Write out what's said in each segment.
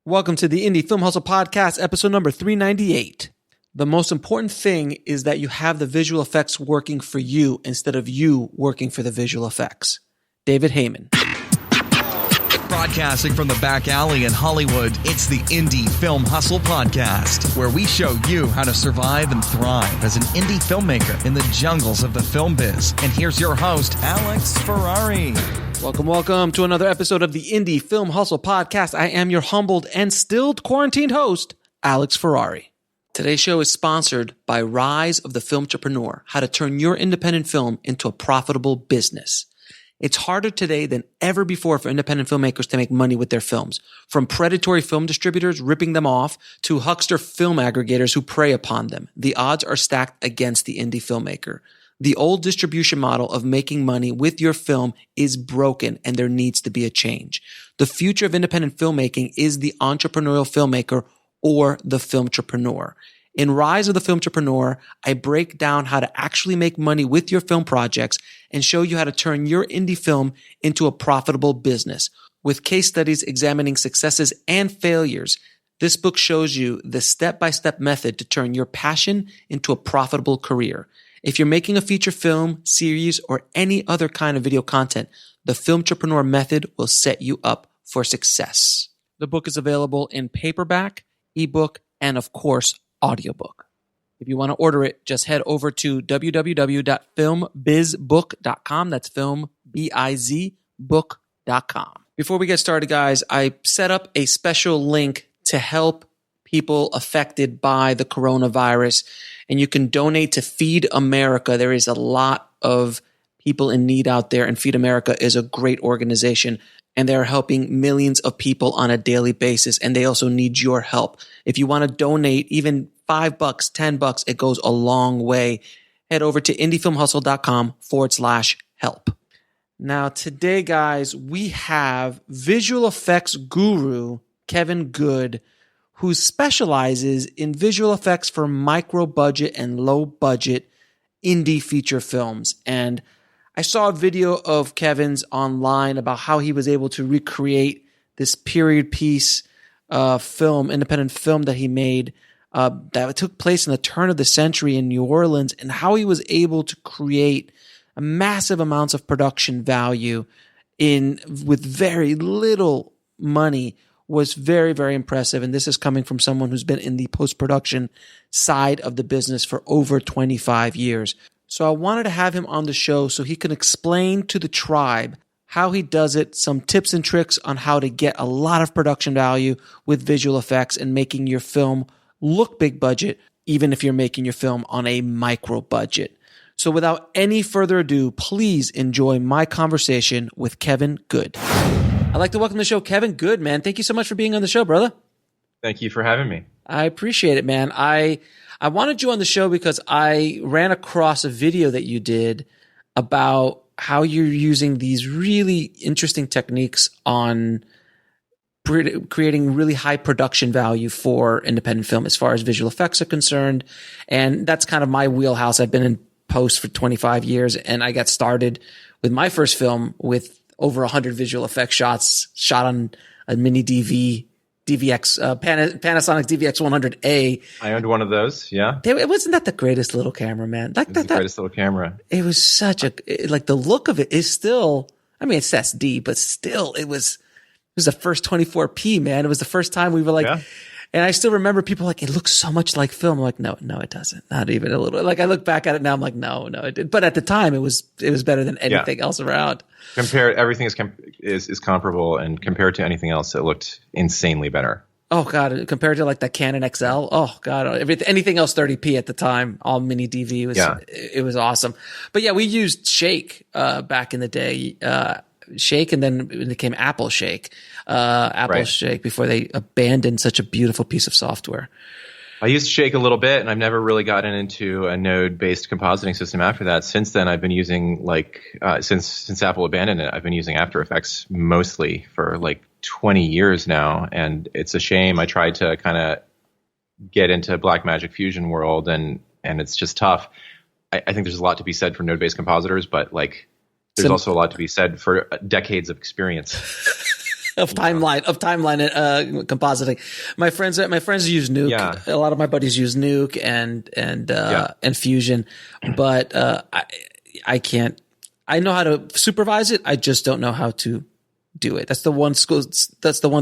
Welcome to the Indie Film Hustle Podcast, episode number 398. The most important thing is that you have the visual effects working for you instead of you working for the visual effects. David Heyman. Broadcasting from the back alley in Hollywood, it's the Indie Film Hustle Podcast, where we show you how to survive and thrive as an indie filmmaker in the jungles of the film biz. And here's your host, Alex Ferrari. Welcome to another episode of the Indie Film Hustle Podcast. I am your humbled and still quarantined host, Alex Ferrari. Today's show is sponsored by Rise of the Filmtrepreneur, how to turn your independent film into a profitable business. It's harder today than ever before for independent filmmakers to make money with their films. From predatory film distributors ripping them off to huckster film aggregators who prey upon them, the odds are stacked against the indie filmmaker. The old distribution model of making money with your film is broken and there needs to be a change. The future of independent filmmaking is the entrepreneurial filmmaker or the filmtrepreneur. In Rise of the Filmtrepreneur, I break down how to actually make money with your film projects and show you how to turn your indie film into a profitable business. With case studies examining successes and failures, this book shows you the step-by-step method to turn your passion into a profitable career. If you're making a feature film, series, or any other kind of video content, the Filmtrepreneur method will set you up for success. The book is available in paperback, ebook, and of course, audiobook. If you want to order it, just head over to www.filmbizbook.com. That's filmbizbook.com. Before we get started, guys, I set up a special link to help people affected by the coronavirus, and you can donate to Feed America. There is a lot of people in need out there, and Feed America is a great organization, and they're helping millions of people on a daily basis, and they also need your help. If you want to donate even $5, $10, it goes a long way. Head over to indiefilmhustle.com/help. Now, today, guys, we have visual effects guru Kevin Good, who specializes in visual effects for micro-budget and low-budget indie feature films. And I saw a video of Kevin's online about how he was able to recreate this period piece film, independent film that he made that took place in the turn of the century in New Orleans, and how he was able to create massive amounts of production value with very little money was very, very impressive. And this is coming from someone who's been in the post-production side of the business for over 25 years. So I wanted to have him on the show so he can explain to the tribe how he does it, some tips and tricks on how to get a lot of production value with visual effects and making your film look big budget, even if you're making your film on a micro budget. So without any further ado, please enjoy my conversation with Kevin Good. I'd like to welcome to the show Kevin Good, man. Thank you so much for being on the show, brother. Thank you for having me. I appreciate it, man. I wanted you on the show because I ran across a video that you did about how you're using these really interesting techniques on creating really high production value for independent film as far as visual effects are concerned. And that's kind of my wheelhouse. I've been in post for 25 years, and I got started with my first film with over 100 visual effects shots shot on a mini DVX, Panasonic DVX 100A. I owned one of those. Yeah. It wasn't that the greatest little camera, man. It was the greatest little camera. It was such like the look of it is still, I mean, it's SD, but still it was the first 24p, man. It was the first time we were like, yeah. And I still remember people like, it looks so much like film. I'm like, no, it doesn't. Not even a little. Like I look back at it now, I'm like, no, it did. But at the time, it was better than anything else around. Everything is comparable, and compared to anything else, it looked insanely better. Oh god, compared to like the Canon XL. Oh god, anything else 30p at the time, all mini DV was. Yeah. It was awesome. But yeah, we used Shake back in the day. Shake, and then it became Apple Shake. Shake before they abandoned such a beautiful piece of software. I used Shake a little bit, and I've never really gotten into a node-based compositing system after that. Since then, I've been using since Apple abandoned it, I've been using After Effects mostly for like 20 years now, and it's a shame. I tried to kind of get into Blackmagic Fusion world, and it's just tough. I think there's a lot to be said for node-based compositors, but like there's also a lot to be said for decades of experience. of timeline compositing. My friends use Nuke. Yeah. A lot of my buddies use Nuke and Fusion, but I can't. I know how to supervise it. I just don't know how to do it. That's the one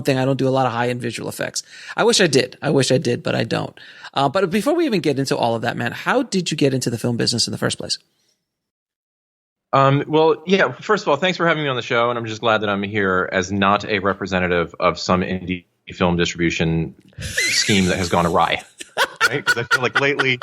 thing I don't do a lot of high-end visual effects. I wish I did, but I don't. But before we even get into all of that, man, how did you get into the film business in the first place? Well, yeah, first of all, thanks for having me on the show. And I'm just glad that I'm here as not a representative of some indie film distribution scheme that has gone awry. Right? Because I feel like lately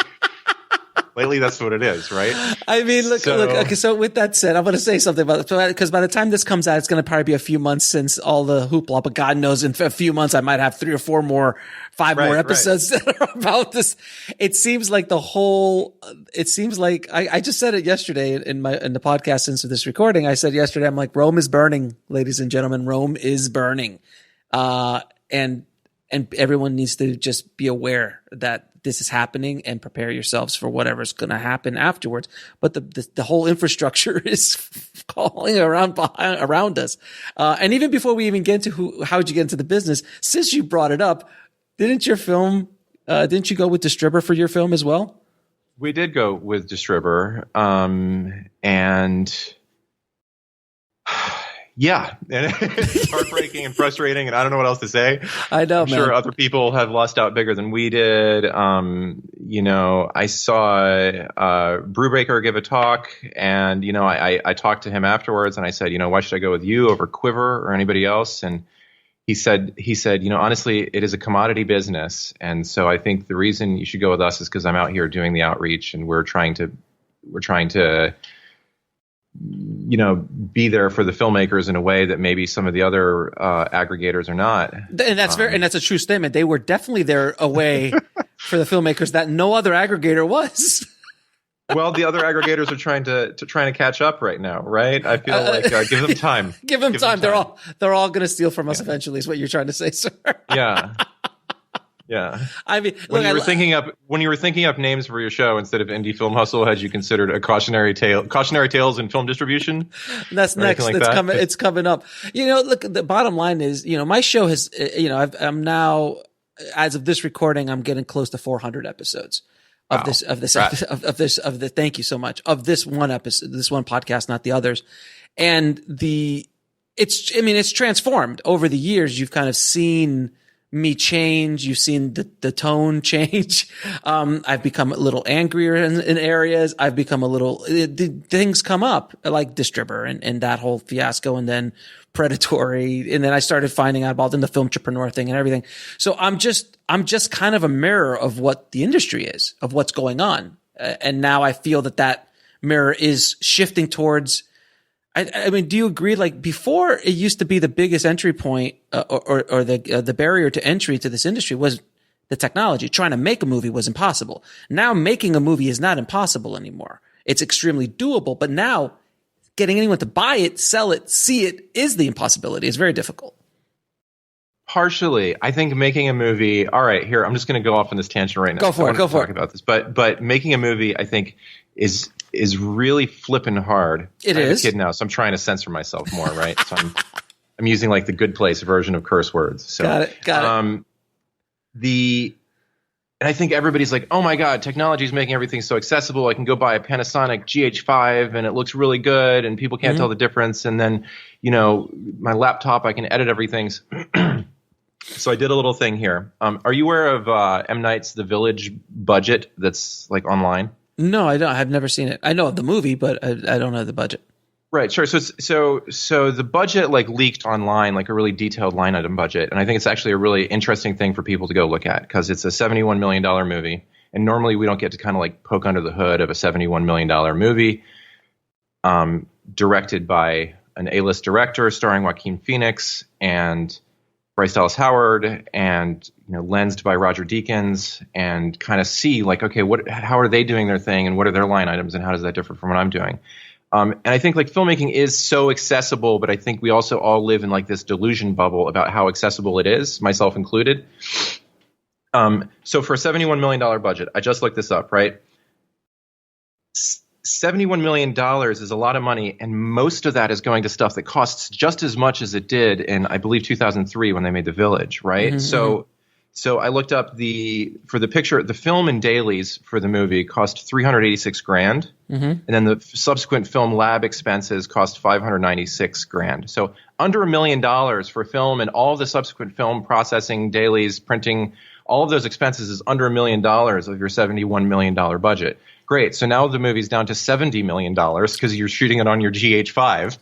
that's what it is, right? I mean, look. Okay, so with that said, I'm going to say something about it because by the time this comes out, it's going to probably be a few months since all the hoopla. But God knows, in a few months, I might have 3 or 4 more, 5 more episodes that are about this. It seems like I just said it yesterday in the podcast since this recording. I said yesterday, I'm like, Rome is burning, ladies and gentlemen. Rome is burning, and everyone needs to just be aware that this is happening and prepare yourselves for whatever's going to happen afterwards. But the whole infrastructure is falling around us. And even before we even get into how'd you get into the business, since you brought it up, didn't you go with Distributor for your film as well? We did go with Distributor. And yeah, and it's heartbreaking and frustrating, and I don't know what else to say. I know, I'm sure other people have lost out bigger than we did. I saw Brubaker give a talk, and I talked to him afterwards, and I said, why should I go with you over Quiver or anybody else? And he said, honestly, it is a commodity business, and so I think the reason you should go with us is because I'm out here doing the outreach, and we're trying to be there for the filmmakers in a way that maybe some of the other aggregators are not. And that's that's a true statement. They were definitely there a way for the filmmakers that no other aggregator was. Well, the other aggregators are trying to catch up right now, right? I feel like give them time. Give them time. They're all going to steal from us eventually. Is what you're trying to say, sir? Yeah. Yeah. I mean, when you were thinking up names for your show instead of Indie Film Hustle, had you considered a cautionary tales in film distribution? That's next. Like that? It's coming up. Look, the bottom line is, my show has, I'm now, as of this recording, I'm getting close to 400 episodes of this. Thank you so much. Of this one episode, this one podcast, not the others. And it's transformed over the years. You've kind of seen me change. You've seen the tone change. I've become a little angrier in areas. I've become things come up like Distributor and that whole fiasco, and then Predatory. And then I started finding out about the Filmtrepreneur thing and everything. So I'm just kind of a mirror of what the industry is, of what's going on. And now I feel that mirror is shifting towards, I mean, do you agree? Like before, it used to be the biggest entry point or the barrier to entry to this industry was the technology. Trying to make a movie was impossible. Now making a movie is not impossible anymore. It's extremely doable. But now getting anyone to buy it, sell it, see it is the impossibility. It's very difficult. Partially, I think making a movie. All right, here I'm just going to go off on this tangent right now. Go for it. Talk about this, but making a movie, I think, is really flipping hard. It I is. have a kid now, so I'm trying to censor myself more, right? So I'm using like the Good Place version of curse words. So got it. And I think everybody's like, oh my God, technology is making everything so accessible. I can go buy a Panasonic GH5 and it looks really good and people can't tell the difference. And then, my laptop, I can edit everything. So I did a little thing here. Are you aware of M. Night's The Village budget that's like online? No, I don't. I've never seen it. I know of the movie, but I don't know the budget. Right, sure. So the budget like leaked online, like a really detailed line item budget, and I think it's actually a really interesting thing for people to go look at because it's a $71 million movie, and normally we don't get to kind of like poke under the hood of a $71 million movie, directed by an A-list director starring Joaquin Phoenix and Bryce Dallas Howard, and lensed by Roger Deakins, and kind of see like, okay, how are they doing their thing, and what are their line items, and how does that differ from what I'm doing? And I think like filmmaking is so accessible, but I think we also all live in like this delusion bubble about how accessible it is, myself included. So for a $71 million budget, I just looked this up, right? $71 million is a lot of money, and most of that is going to stuff that costs just as much as it did in, I believe, 2003 when they made The Village, right? Mm-hmm. So I looked up the film and dailies for the movie cost $386,000, and then the subsequent film lab expenses cost $596,000. So under $1 million for film, and all of the subsequent film processing, dailies, printing, all of those expenses is under $1 million of your $71 million budget. Great. So now the movie's down to $70 million because you're shooting it on your GH5.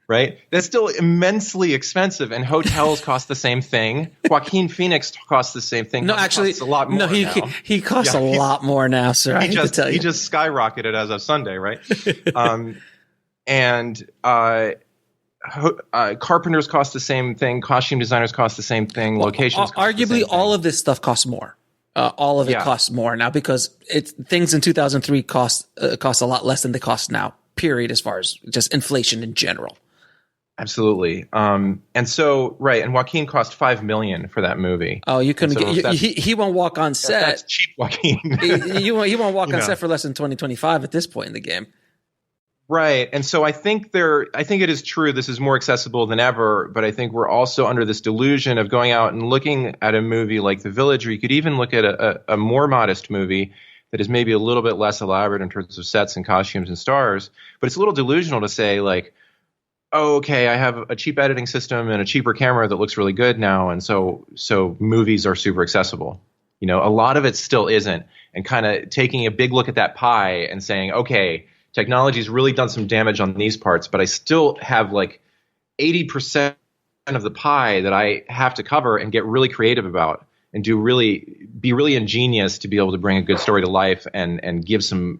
Right? That's still immensely expensive, and hotels cost the same thing. Joaquin Phoenix costs the same thing. No, actually, costs a lot more. No, he costs a lot more now, sir. He just skyrocketed as of Sunday, right? Carpenters cost the same thing. Costume designers cost the same thing. Locations. Arguably, all of this stuff costs more. All of it costs more now because things in 2003 cost a lot less than they cost now. Period, as far as just inflation in general. Absolutely. And Joaquin cost $5 million for that movie. Oh, you couldn't he won't walk on set. That's cheap, Joaquin. he won't walk on set for less than 2025 at this point in the game. Right. And so I think it is true this is more accessible than ever, but I think we're also under this delusion of going out and looking at a movie like The Village, or you could even look at a more modest movie that is maybe a little bit less elaborate in terms of sets and costumes and stars, but it's a little delusional to say like, oh, okay, I have a cheap editing system and a cheaper camera that looks really good now, and so movies are super accessible. You know, a lot of it still isn't, and kind of taking a big look at that pie and saying, okay, technology's really done some damage on these parts, but I still have like 80% of the pie that I have to cover and get really creative about, and be really ingenious to be able to bring a good story to life and give some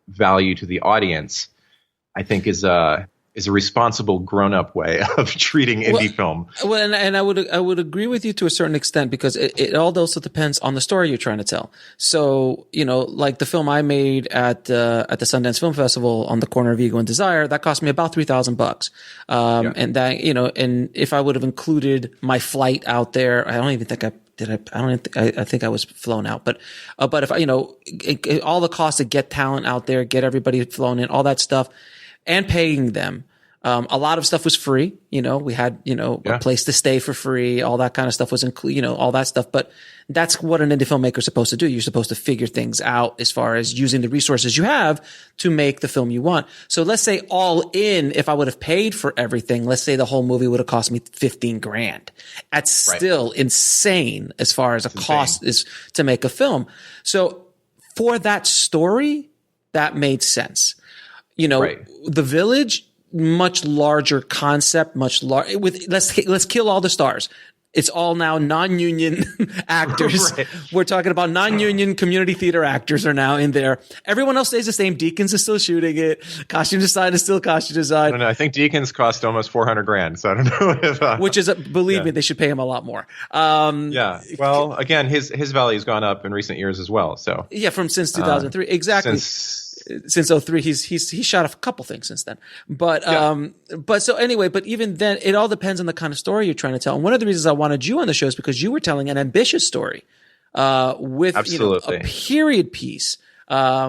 value to the audience, I think is a responsible grown-up way of treating indie film. Well, and I would agree with you to a certain extent, because it all also depends on the story you're trying to tell. So, you know, like the film I made at the Sundance Film Festival on the corner of Ego and Desire, that cost me about $3,000. And that, you know, and if I would have included my flight out there, I don't even think I think I was flown out, but if I, you know, all the costs to get talent out there, get everybody flown in, all that stuff, and paying them. A lot of stuff was free. You know, we had, you know, a place to stay for free. All that kind of stuff was you know, all that stuff. But that's what an indie filmmaker is supposed to do. You're supposed to figure things out as far as using the resources you have to make the film you want. So let's say all in, if I would have paid for everything, let's say the whole movie would have cost me $15,000. That's still insane as far as a cost is to make a film. So for that story, that made sense. You know, The Village, much larger concept, let's kill all the stars. It's all now non-union actors. We're talking about non-union community theater actors are now in there. Everyone else stays the same. Deakins is still shooting it. Costume design is still costume design. I don't know. I think Deakins cost almost $400,000. So I don't know if which is believe me, they should pay him a lot more. Well, again, his value's gone up in recent years as well. So since 2003, exactly. Since 03, he's shot a couple things since then. But so anyway, but even then, it all depends on the kind of story you're trying to tell. And one of the reasons I wanted you on the show is because you were telling an ambitious story, with, you know, a period piece,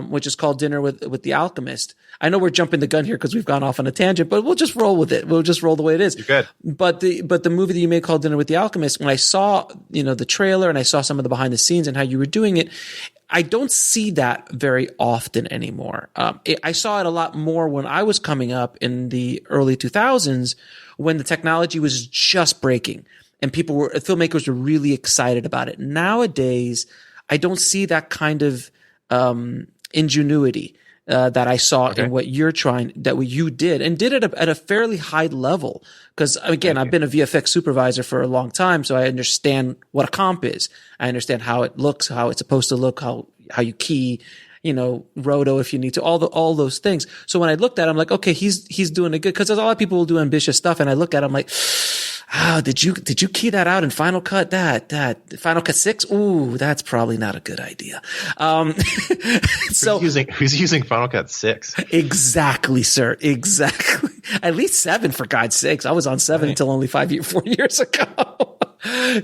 which is called Dinner with the Alchemist. I know we're jumping the gun here because we've gone off on a tangent, but we'll just roll with it. We'll just roll the way it is. You're good. But the movie that you made called Dinner with the Alchemist, when I saw, you know, the trailer and I saw some of the behind the scenes and how you were doing it, I don't see that very often anymore. I saw it a lot more when I was coming up in the early 2000s, when the technology was just breaking and filmmakers were really excited about it. Nowadays, I don't see that kind of ingenuity that I saw in what you did at a fairly high level. Because again, I've been a VFX supervisor for a long time, so I understand what a comp is. I understand how it looks, how it's supposed to look, how you key, you know, roto if you need to, all those things. So when I looked at it, I'm like, okay, he's doing it good. Because there's a lot of people who do ambitious stuff, and I look at it, I'm like, did you key that out in Final Cut? That Final Cut 6? Ooh, that's probably not a good idea. Who's using Final Cut 6? Exactly, sir. Exactly. At least 7, for God's sakes. I was on 7 until only 4 years ago.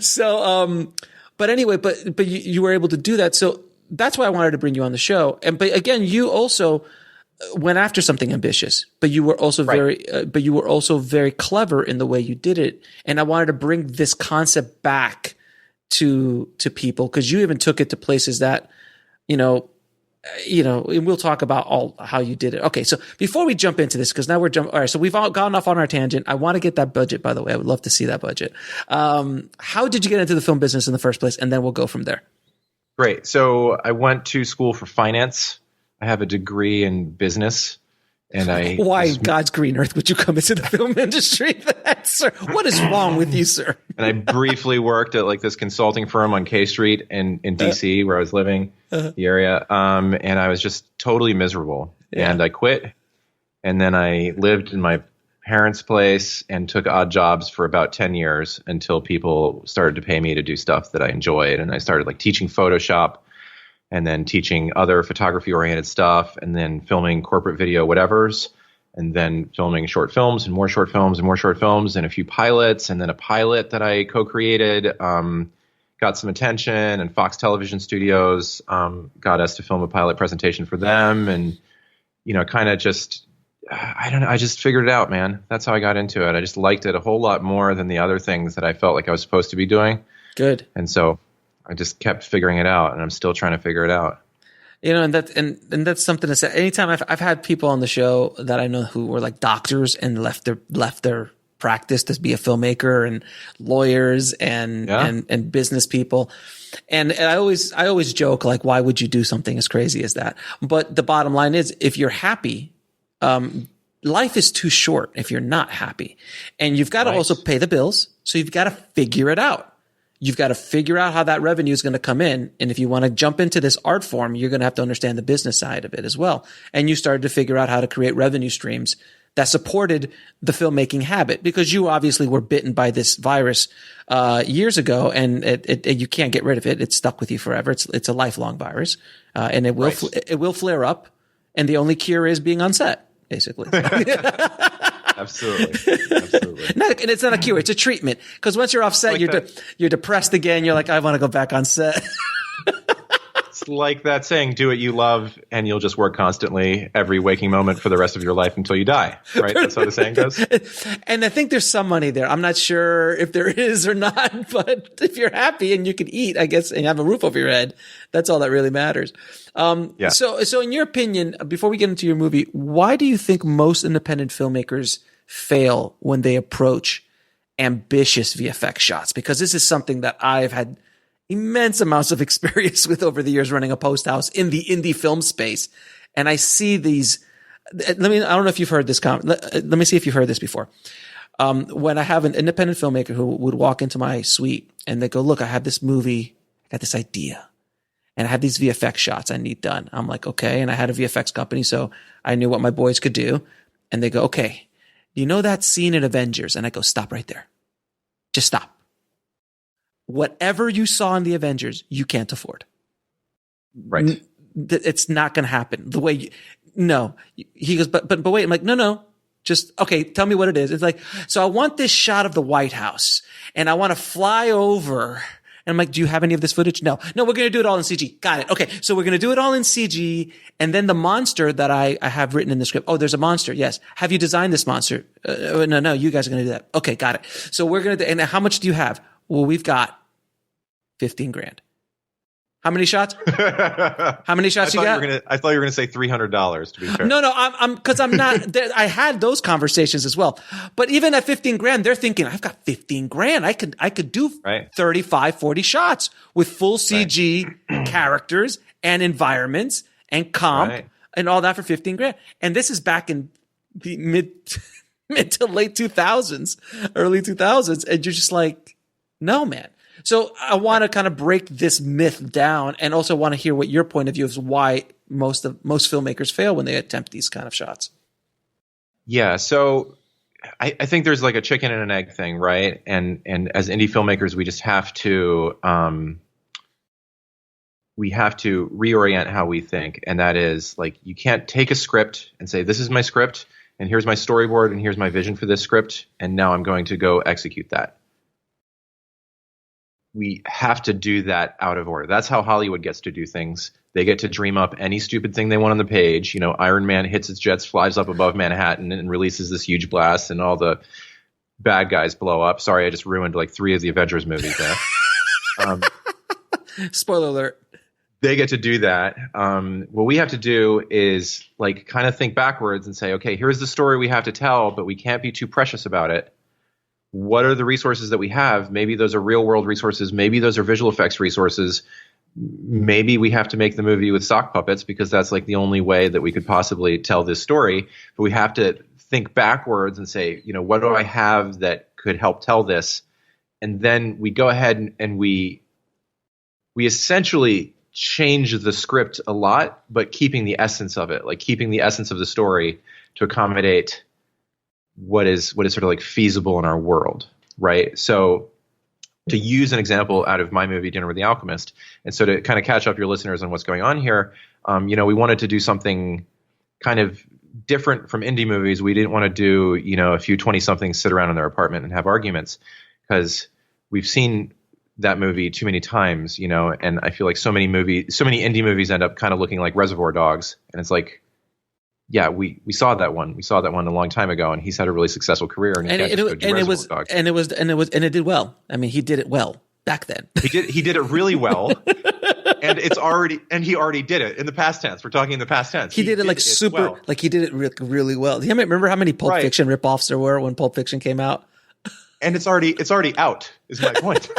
So, but anyway, but you were able to do that. So that's why I wanted to bring you on the show. But again, you also, went after something ambitious, but you were also very clever in the way you did it. And I wanted to bring this concept back to people, because you even took it to places that, and we'll talk about how you did it. Okay. So before we jump into this, because now all right. So we've all gone off on our tangent. I want to get that budget, by the way. I would love to see that budget. How did you get into the film business in the first place? And then we'll go from there. Great. So I went to school for finance. I have a degree in business. And why in God's green earth would you come into the film industry? Sir, what is wrong with you, sir? And I briefly worked at like this consulting firm on K Street in DC, where I was living, the area. And I was just totally miserable. Yeah. And I quit. And then I lived in my parents' place and took odd jobs for about 10 years until people started to pay me to do stuff that I enjoyed. And I started like teaching Photoshop, and then teaching other photography-oriented stuff, and then filming corporate video whatevers, and then filming short films and more short films and more short films, and a few pilots, and then a pilot that I co-created got some attention, and Fox Television Studios got us to film a pilot presentation for them, and kind of just, I don't know, I just figured it out, man. That's how I got into it. I just liked it a whole lot more than the other things that I felt like I was supposed to be doing. Good. And so I just kept figuring it out, and I'm still trying to figure it out. And that's something to say. Anytime I've had people on the show that I know who were like doctors and left their practice to be a filmmaker, and lawyers and business people. And I always joke, like, why would you do something as crazy as that? But the bottom line is, if you're happy, life is too short if you're not happy, and you've got to also pay the bills. So you've got to figure it out. You've got to figure out how that revenue is going to come in. And if you want to jump into this art form, you're going to have to understand the business side of it as well. And you started to figure out how to create revenue streams that supported the filmmaking habit, because you obviously were bitten by this virus years ago, and you can't get rid of it. It's stuck with you forever. It's a lifelong virus, and it will flare up. And the only cure is being on set, basically. Absolutely. No, and it's not a cure; it's a treatment. Because once you're off set, you're depressed again. You're like, I want to go back on set. It's like that saying, "Do what you love, and you'll just work constantly every waking moment for the rest of your life until you die." Right? That's how the saying goes. And I think there's some money there. I'm not sure if there is or not, but if you're happy and you can eat, I guess, and have a roof over your head, that's all that really matters. Yeah. So in your opinion, before we get into your movie, why do you think most independent filmmakers fail when they approach ambitious VFX shots? Because this is something that I've had immense amounts of experience with over the years, running a post house in the indie film space. And I see these, I don't know if you've heard this comment. Let me see if you've heard this before. When I have an independent filmmaker who would walk into my suite and they go, look, I have this movie, I got this idea, and I have these VFX shots I need done. I'm like, okay. And I had a VFX company, so I knew what my boys could do. And they go, okay, you know that scene in Avengers? And I go, stop right there. Just stop. Whatever you saw in the Avengers, you can't afford. Right. It's not going to happen the way no. He goes, but wait. I'm like, no. Just, okay, tell me what it is. It's like, so I want this shot of the White House, and I want to fly over. And I'm like, do you have any of this footage? No, we're going to do it all in CG. Got it. Okay. So we're going to do it all in CG. And then the monster that I have written in the script. Oh, there's a monster. Yes. Have you designed this monster? No, you guys are going to do that. Okay. Got it. So we're going to, and how much do you have? Well, we've got $15,000. How many shots? How many shots you got? I thought you were going to say $300, to be fair. No, because I'm not, I had those conversations as well. But even at $15,000, they're thinking, I've got $15,000. I could do 35, 40 shots with full CG characters and environments and comp and all that for $15,000. And this is back in the mid to late 2000s, early 2000s. And you're just like, no, man. So I want to kind of break this myth down, and also want to hear what your point of view is, why most filmmakers fail when they attempt these kind of shots. Yeah. So I think there's like a chicken and an egg thing, right? And as indie filmmakers, we just have to reorient how we think. And that is, like, you can't take a script and say, this is my script, and here's my storyboard, and here's my vision for this script, and now I'm going to go execute that. we have to do that out of order. That's how Hollywood gets to do things. They get to dream up any stupid thing they want on the page. You know, Iron Man hits its jets, flies up above Manhattan, and releases this huge blast, and all the bad guys blow up. Sorry, I just ruined like 3 of the Avengers movies there. Spoiler alert. They get to do that. What we have to do is like kind of think backwards and say, okay, here's the story we have to tell, but we can't be too precious about it. What are the resources that we have? Maybe those are real world resources. Maybe those are visual effects resources. Maybe we have to make the movie with sock puppets because that's like the only way that we could possibly tell this story. But we have to think backwards and say, you know, what do I have that could help tell this? And then we go ahead and we essentially change the script a lot, but keeping the essence of it, like keeping the essence of the story to accommodate what is sort of like feasible in our world, right? So to use an example out of my movie, Dinner with the Alchemist, and so to kind of catch up your listeners on what's going on here, you know, we wanted to do something kind of different from indie movies. We didn't want to do, you know, a few 20-somethings sit around in their apartment and have arguments because we've seen that movie too many times, you know, and I feel like so many indie movies end up kind of looking like Reservoir Dogs, and it's like, yeah, we saw that one. We saw that one a long time ago, and he's had a really successful career. And it did well. I mean, he did it well back then. He did it really well, and he already did it in the past tense. We're talking in the past tense. He did it like super, well. Like he did it really well. Do you remember how many Pulp Fiction ripoffs there were when Pulp Fiction came out? And it's already out. Is my point.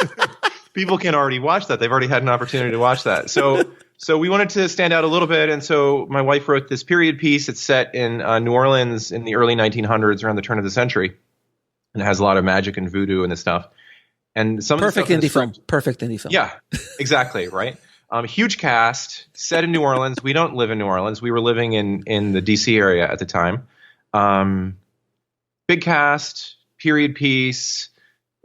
People can already watch that. They've already had an opportunity to watch that. So we wanted to stand out a little bit, and so my wife wrote this period piece. It's set in New Orleans in the early 1900s, around the turn of the century, and it has a lot of magic and voodoo and this stuff. And some perfect indie film. Perfect indie film. Yeah, exactly. Right. Huge cast, set in New Orleans. We don't live in New Orleans. We were living in the DC area at the time. Big cast, period piece,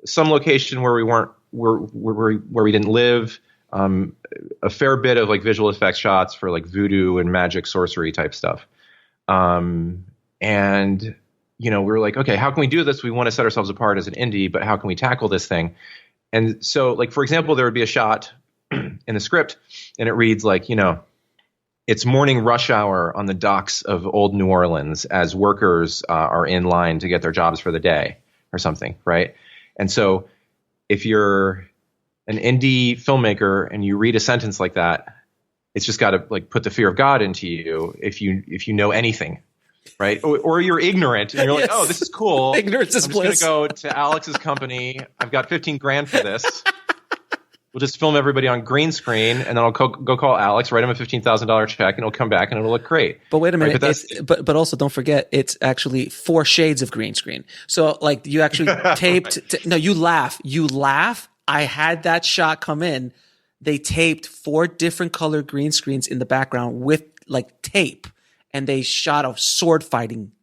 some location where we weren't, where we didn't live. A fair bit of like visual effects shots for like voodoo and magic sorcery type stuff. And, you know, we were like, okay, how can we do this? We want to set ourselves apart as an indie, but how can we tackle this thing? And so like, for example, there would be a shot in the script and it reads like, you know, it's morning rush hour on the docks of old New Orleans as workers are in line to get their jobs for the day or something. Right. And so if you're an indie filmmaker and you read a sentence like that, it's just got to like put the fear of God into you if you know anything, right? Or you're ignorant and you're like, oh, this is cool. Ignorance is bliss. I'm just going to go to Alex's company. I've got $15,000 for this. We'll just film everybody on green screen, and then I'll go call Alex, write him a $15,000 check, and he'll come back and it'll look great. But wait a minute, right? But also don't forget, it's actually 4 shades of green screen. So like you actually taped. No, you laugh. I had that shot come in. They taped 4 different color green screens in the background with like tape, and they shot a sword fighting.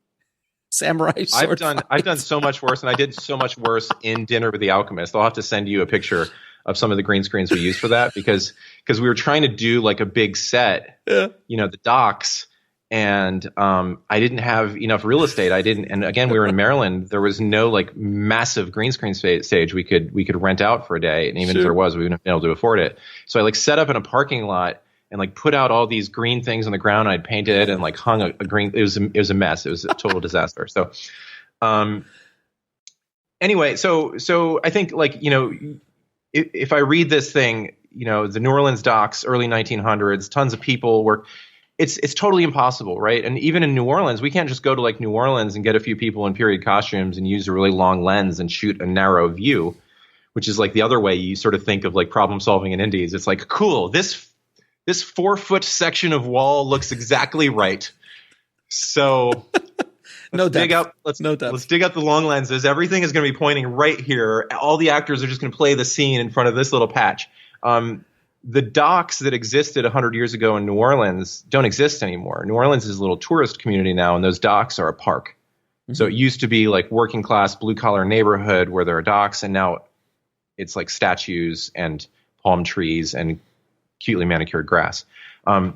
Samurai sword. I've done so much worse, and I did so much worse in Dinner with the Alchemist. I'll have to send you a picture of some of the green screens we used for that because we were trying to do like a big set, you know, the docks, and I didn't have enough real estate. And again, we were in Maryland. There was no like massive green screen stage we could rent out for a day, and even if there was, we wouldn't have been able to afford it. So I like set up in a parking lot and like put out all these green things on the ground. I'd painted and like hung a green. It was a mess. It was a total disaster. So, anyway, so I think like, you know, if I read this thing, you know, the New Orleans docks, early 1900s, tons of people work. It's totally impossible, right? And even in New Orleans, we can't just go to like New Orleans and get a few people in period costumes and use a really long lens and shoot a narrow view, which is like the other way you sort of think of like problem solving in indies. It's like, cool, this 4-foot section of wall looks exactly right. So let's dig out the long lenses. Everything is going to be pointing right here. All the actors are just going to play the scene in front of this little patch. The docks that existed 100 years ago in New Orleans don't exist anymore. New Orleans is a little tourist community now, and those docks are a park. Mm-hmm. So it used to be like working class, blue collar neighborhood where there are docks, and now it's like statues and palm trees and cutely manicured grass. So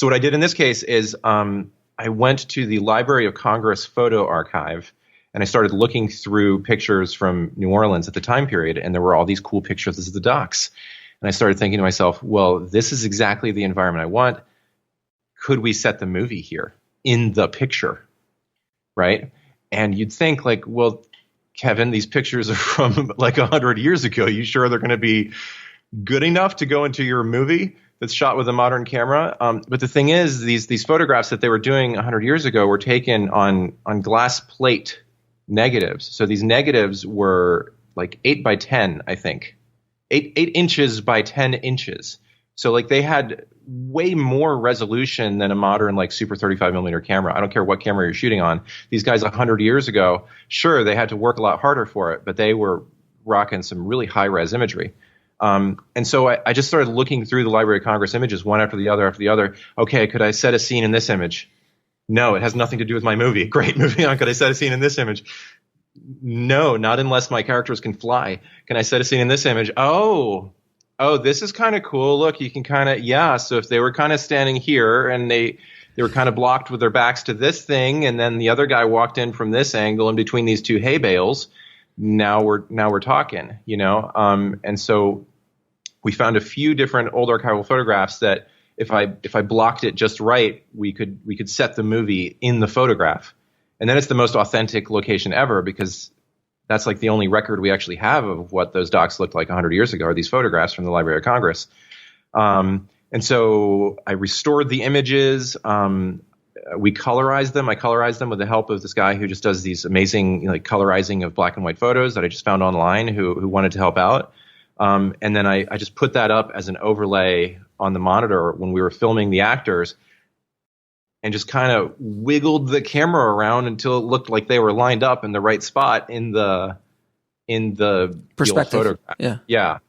what I did in this case is I went to the Library of Congress photo archive, And I started looking through pictures from New Orleans at the time period, and there were all these cool pictures of the docks. And I started thinking to myself, well, this is exactly the environment I want. Could we set the movie here in the picture? Right? And you'd think like, well, Kevin, these pictures are from like 100 years ago. You sure they're going to be good enough to go into your movie that's shot with a modern camera? But the thing is, these photographs that they were doing 100 years ago were taken on glass plate negatives. So these negatives were like 8 by 10, I think. 8 inches by 10 inches. So like they had way more resolution than a modern like super 35 millimeter camera. I don't care what camera you're shooting on. These guys 100 years ago, sure, they had to work a lot harder for it, but they were rocking some really high res imagery. And so I just started looking through the Library of Congress images one after the other. Okay, could I set a scene in this image? No, it has nothing to do with my movie. Great, moving on. Could I set a scene in this image? No, not unless my characters can fly. Can I set a scene in this image? Oh, this is kind of cool. Look, you can kind of, yeah. So if they were kind of standing here and they were kind of blocked with their backs to this thing, and then the other guy walked in from this angle in between these two hay bales, now we're talking, you know? And so we found a few different old archival photographs that if I blocked it just right, we could set the movie in the photograph. And then it's the most authentic location ever, because that's like the only record we actually have of what those docks looked like 100 years ago, are these photographs from the Library of Congress. And so I restored the images. We colorized them. I colorized them with the help of this guy who just does these amazing like colorizing of black and white photos that I just found online, who wanted to help out. And then I just put that up as an overlay on the monitor when we were filming the actors, and just kind of wiggled the camera around until it looked like they were lined up in the right spot in the perspective. Yeah.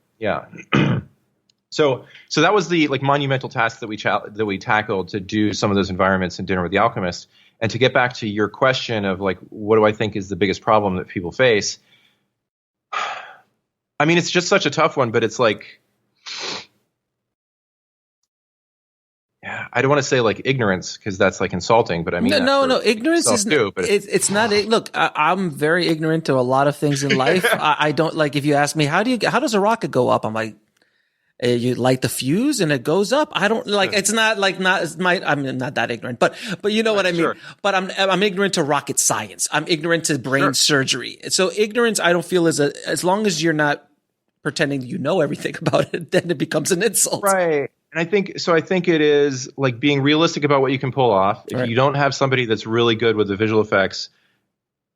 So that was the like monumental task that we tackled to do some of those environments in Dinner with the Alchemist. And to get back to your question of like, what do I think is the biggest problem that people face? I mean, it's just such a tough one, but it's like, I don't want to say like ignorance, because that's like insulting, but I mean, no, ignorance is too, but it's not. Look, I'm very ignorant to a lot of things in life. I don't like, if you ask me, how does a rocket go up? I'm like, you light the fuse and it goes up. I don't like, it's not like, I'm not that ignorant, but you know what I mean? Sure. But I'm ignorant to rocket science. I'm ignorant to brain surgery. So ignorance, I don't feel as long as you're not pretending you know everything about it, then it becomes an insult. Right. And I think it is like being realistic about what you can pull off. If you don't have somebody that's really good with the visual effects,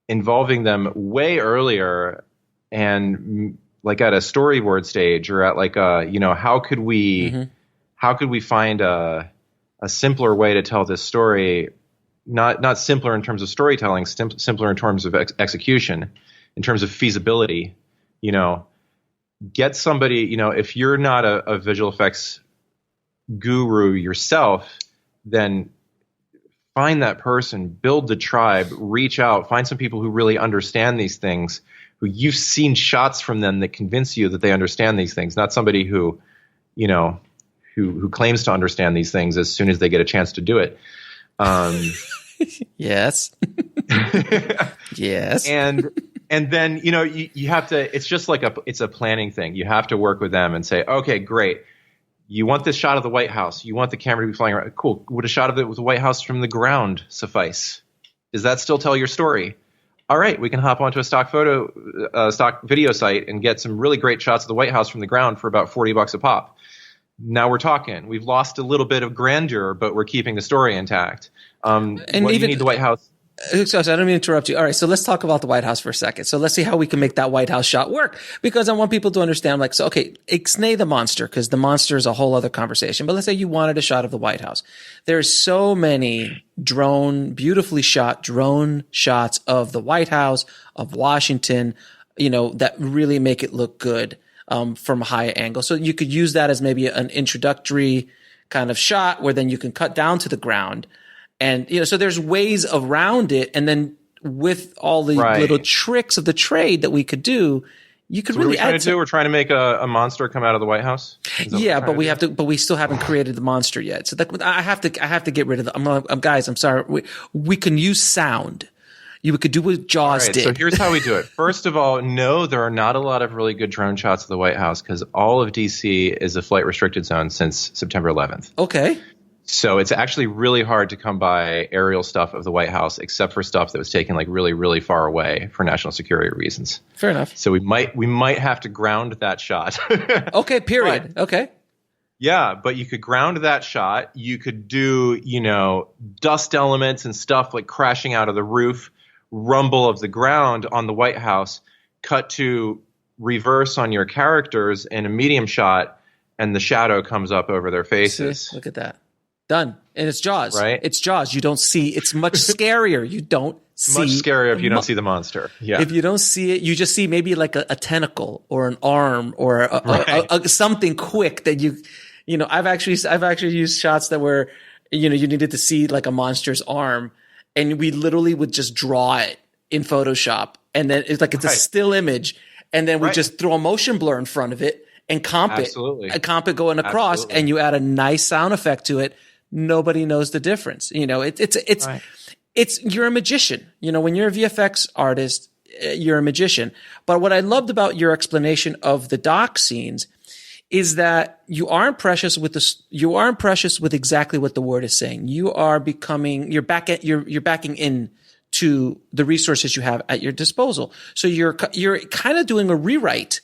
involving them way earlier and like at a storyboard stage, or at like how could we find a simpler way to tell this story, not simpler in terms of storytelling, simpler in terms of execution, in terms of feasibility, get somebody, if you're not a visual effects guru yourself, then find that person, build the tribe, reach out, find some people who really understand these things, who you've seen shots from them that convince you that they understand these things, not somebody who claims to understand these things as soon as they get a chance to do it. Yes. Yes. And then, you have to, it's just like it's a planning thing. You have to work with them and say, okay, great. You want this shot of the White House. You want the camera to be flying around. Cool. Would a shot of it with the White House from the ground suffice? Does that still tell your story? All right, we can hop onto a stock video site and get some really great shots of the White House from the ground for about $40 a pop. Now we're talking. We've lost a little bit of grandeur, but we're keeping the story intact. And what do you need the White House? So I don't mean to interrupt you. All right, so let's talk about the White House for a second. So let's see how we can make that White House shot work, because I want people to understand, like, so, okay, ixnay the monster, because the monster is a whole other conversation. But let's say you wanted a shot of the White House. There's so many beautifully shot drone shots of the White House, of Washington, that really make it look good from a high angle. So you could use that as maybe an introductory kind of shot where then you can cut down to the ground. And, so there's ways around it. And then with all the little tricks of the trade that we could do, you could really add. We're trying to make a monster come out of the White House. Yeah, but we still haven't created the monster yet. So I have to get rid of them. Guys, I'm sorry. We can use sound. You could do what Jaws did. So here's how we do it. First of all, no, there are not a lot of really good drone shots of the White House because all of DC is a flight restricted zone since September 11th. Okay. So it's actually really hard to come by aerial stuff of the White House, except for stuff that was taken like really, really far away for national security reasons. Fair enough. So we might have to ground that shot. Okay. Period. Okay. Yeah, but you could ground that shot. You could do, dust elements and stuff like crashing out of the roof, rumble of the ground on the White House, cut to reverse on your characters in a medium shot, and the shadow comes up over their faces. See? Look at that. Done. And it's Jaws. Right? It's Jaws. You don't see. It's much scarier. You don't see. Much scarier if you don't see the monster. Yeah. If you don't see it, you just see maybe like a tentacle or an arm or something quick that I've actually used shots that were, you needed to see like a monster's arm, and we literally would just draw it in Photoshop, and then it's a still image, and then we just throw a motion blur in front of it and comp it going across, and you add a nice sound effect to it. Nobody knows the difference. It's you're a magician. When you're a VFX artist, you're a magician. But what I loved about your explanation of the dock scenes is that you aren't precious with exactly what the word is saying. You're backing in to the resources you have at your disposal. So you're kind of doing a rewrite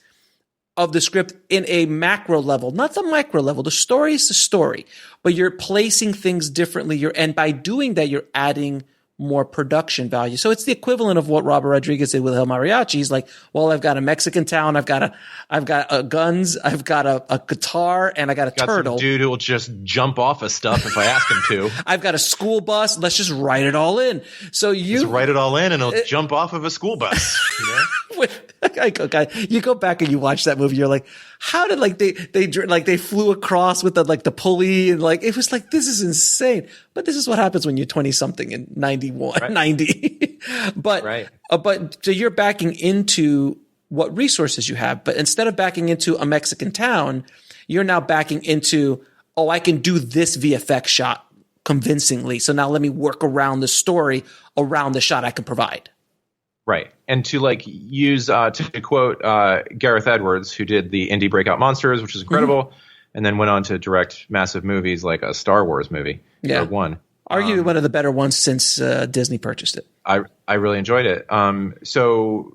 of the script in a macro level, not the micro level. The story is the story, but you're placing things differently. And by doing that, you're adding more production value. So it's the equivalent of what Robert Rodriguez did with El Mariachi. He's like, well, I've got a Mexican town, I've got guns, I've got a guitar, and I got a turtle. Some dude who will just jump off of stuff if I ask him to. I've got a school bus. Let's just write it all in. So just write it all in, and he'll jump off of a school bus. You go back and you watch that movie. You're like, how did they flew across with the pulley, and it was like, this is insane. But this is what happens when you're 20 something in 90. But so you're backing into what resources you have. But instead of backing into a Mexican town, you're now backing into, I can do this VFX shot convincingly. So now let me work around the story around the shot I can provide. Right. And to use, to quote Gareth Edwards, who did the indie breakout Monsters, which is incredible, and then went on to direct massive movies like a Star Wars movie, Rogue One. Arguably one of the better ones since Disney purchased it. I really enjoyed it. So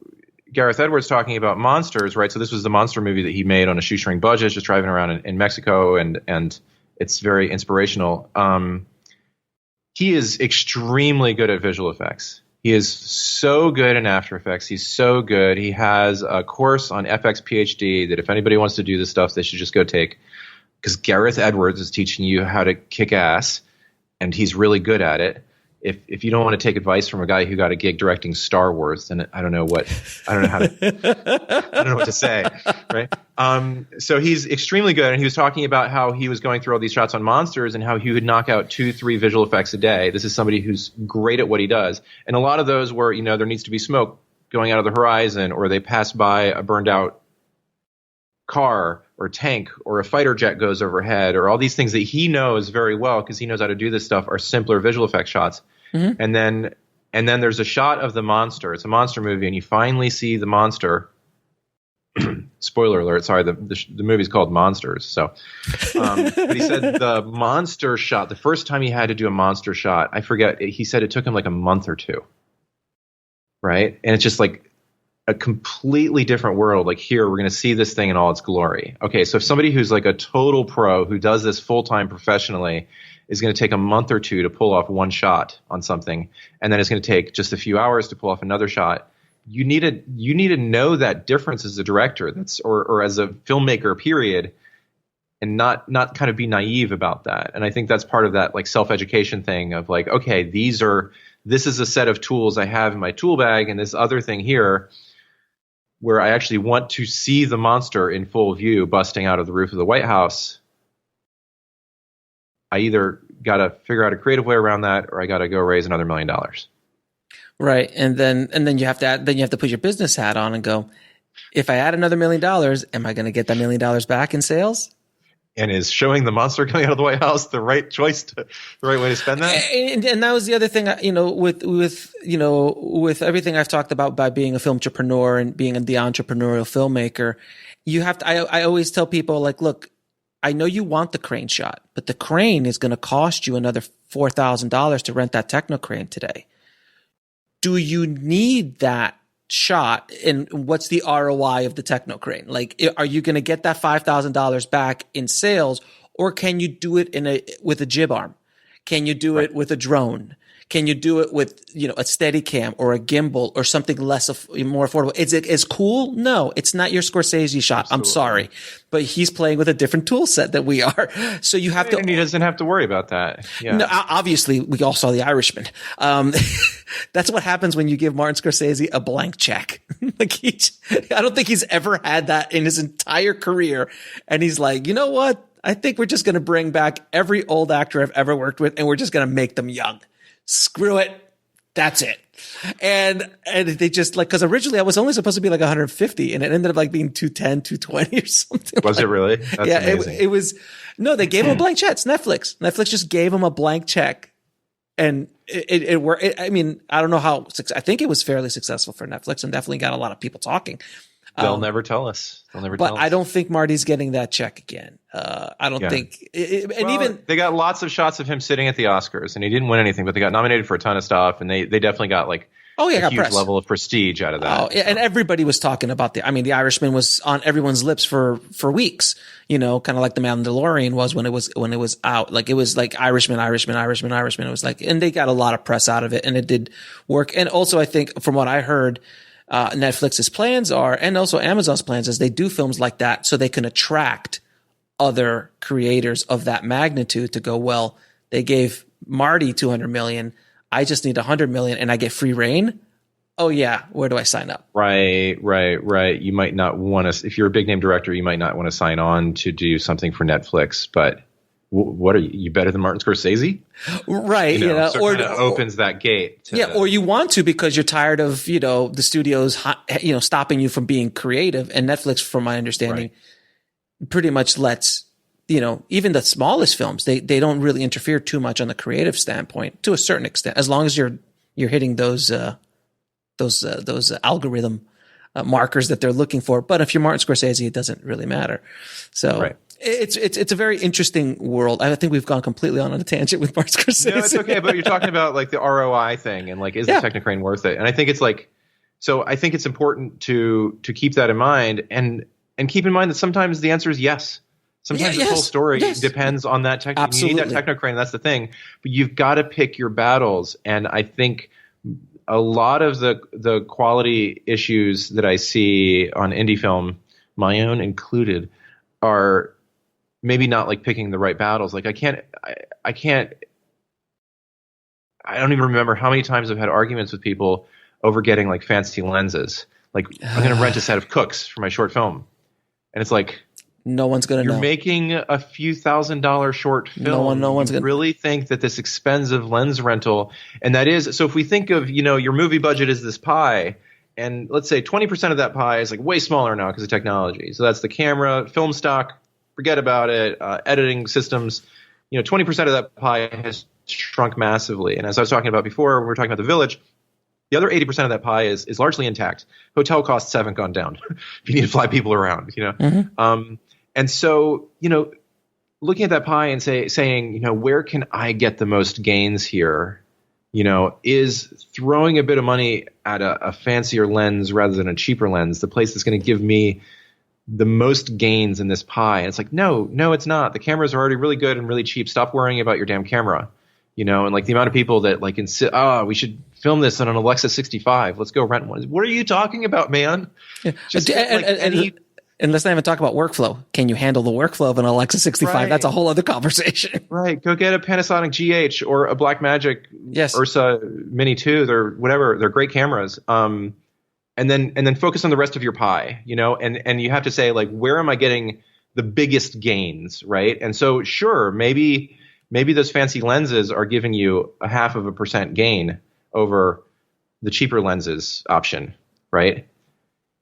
Gareth Edwards talking about Monsters, right? So this was the monster movie that he made on a shoestring budget, just driving around in Mexico, and it's very inspirational. He is extremely good at visual effects. He is so good in After Effects. He's so good. He has a course on FX PhD that if anybody wants to do this stuff, they should just go take, because Gareth Edwards is teaching you how to kick ass, and he's really good at it. If you don't want to take advice from a guy who got a gig directing Star Wars, then I don't know what to say, right? So he's extremely good, and he was talking about how he was going through all these shots on monsters and how he would knock out 2-3 visual effects a day. This is somebody who's great at what he does, and a lot of those were, there needs to be smoke going out of the horizon, or they pass by a burned out car or tank, or a fighter jet goes overhead, or all these things that he knows very well because he knows how to do this stuff are simpler visual effects shots. Mm-hmm. And then there's a shot of the monster. It's a monster movie, and you finally see the monster. Spoiler alert! Sorry, the movie's called Monsters. So, but he said the monster shot. The first time he had to do a monster shot, I forget. He said it took him like a month or two. Right, and it's just like a completely different world. Like here, we're going to see this thing in all its glory. Okay, so if somebody who's like a total pro who does this full time professionally is going to take a month or two to pull off one shot on something, and then it's going to take just a few hours to pull off another shot. You need to know that difference as a director, or as a filmmaker, period, and not kind of be naive about that. And I think that's part of that self-education thing of okay, this is a set of tools I have in my tool bag, and this other thing here where I actually want to see the monster in full view busting out of the roof of the White House. I either got to figure out a creative way around that, or I got to go raise another $1 million. Right, and then you have to put your business hat on and go, if I add another $1 million, am I going to get that $1 million back in sales? And is showing the monster coming out of the White House the right way to spend that? And that was the other thing, with everything I've talked about by being a filmtrepreneur and being the entrepreneurial filmmaker, you have to, I always tell people, like, look, I know you want the crane shot, but the crane is going to cost you another $4,000 to rent that techno crane today. Do you need that shot, and what's the ROI of the techno crane? Like, are you going to get that $5,000 back in sales, or can you do it with a jib arm? Can you do it with a drone? Can you do it with, a Steadicam or a gimbal or something more affordable? Is it as cool? No, it's not your Scorsese shot. Absolutely. I'm sorry, but he's playing with a different tool set that we are. So you have to, and he doesn't have to worry about that. Yeah. No, obviously we all saw The Irishman. That's what happens when you give Martin Scorsese a blank check. I don't think he's ever had that in his entire career. And he's like, you know what? I think we're just going to bring back every old actor I've ever worked with, and we're just going to make them young. Screw it. That's it. And they just, like, because originally I was only supposed to be like 150, and it ended up like being 210, 220 or something. Was it really? That's amazing. It was. No, they gave him a blank check. It's Netflix. Netflix just gave him a blank check, and it worked. I mean, I don't know how. I think it was fairly successful for Netflix, and definitely got a lot of people talking. They'll never tell us. But I don't think Marty's getting that check again. I don't think. Even they got lots of shots of him sitting at the Oscars, and he didn't win anything, but they got nominated for a ton of stuff, and they definitely got a huge level of prestige out of that. Oh, yeah, and everybody was talking about The Irishman was on everyone's lips for weeks. Kind of like The Mandalorian was when it was out. Like, it was like Irishman. It was like, and they got a lot of press out of it, and it did work. And also, I think from what I heard, Netflix's plans are, and also Amazon's plans is, they do films like that so they can attract other creators of that magnitude to go, well, they gave Marty $200 million. I just need $100 million and I get free reign. Oh yeah. Where do I sign up? Right. You might not want to, if you're a big name director, you might not want to sign on to do something for Netflix, but what are you better than Martin Scorsese? Right. So it opens that gate. Or you want to, because you're tired of, the studios, stopping you from being creative. And Netflix, from my understanding, pretty much lets, even the smallest films, they don't really interfere too much on the creative standpoint, to a certain extent, as long as you're hitting those algorithm markers that they're looking for. But if you're Martin Scorsese, it doesn't really matter. So. Right. It's a very interesting world. I think we've gone completely on a tangent with Martin Scorsese. No, it's okay. But you're talking about like the ROI thing, and like, is the Technocrane worth it? And I think it's like, so I think it's important to keep that in mind, and keep in mind that sometimes the answer is yes. Sometimes the whole story depends on that technique. Absolutely. You need that Technocrane. That's the thing. But you've got to pick your battles. And I think a lot of the quality issues that I see on indie film, my own included, are maybe not like picking the right battles. Like I don't even remember how many times I've had arguments with people over getting like fancy lenses. Like, I'm going to rent a set of Cooks for my short film. And it's like, no one's going to know. You're making a few $1,000 short film. No one's going to really think that this expensive lens rental, and that is, so if we think of, your movie budget is this pie, and let's say 20% of that pie is like way smaller now because of technology. So that's the camera, film stock, forget about it, editing systems. 20% of that pie has shrunk massively. And as I was talking about before, when we were talking about The Village, the other 80% of that pie is largely intact. Hotel costs haven't gone down if you need to fly people around, Mm-hmm. And so, looking at that pie and saying, where can I get the most gains here? Is throwing a bit of money at a fancier lens rather than a cheaper lens the place that's going to give me the most gains in this pie? And it's like, no, it's not. The cameras are already really good and really cheap. Stop worrying about your damn camera. And like the amount of people that like insist, we should film this on an Alexa 65. Let's go rent one. What are you talking about, man? Yeah. And let's not even talk about workflow. Can you handle the workflow of an Alexa 65? Right. That's a whole other conversation. Right. Go get a Panasonic GH or a Blackmagic Ursa Mini 2. They're whatever. They're great cameras. And then focus on the rest of your pie, and you have to say, like, where am I getting the biggest gains, right? And so, sure, maybe those fancy lenses are giving you 0.5% gain over the cheaper lenses option, right?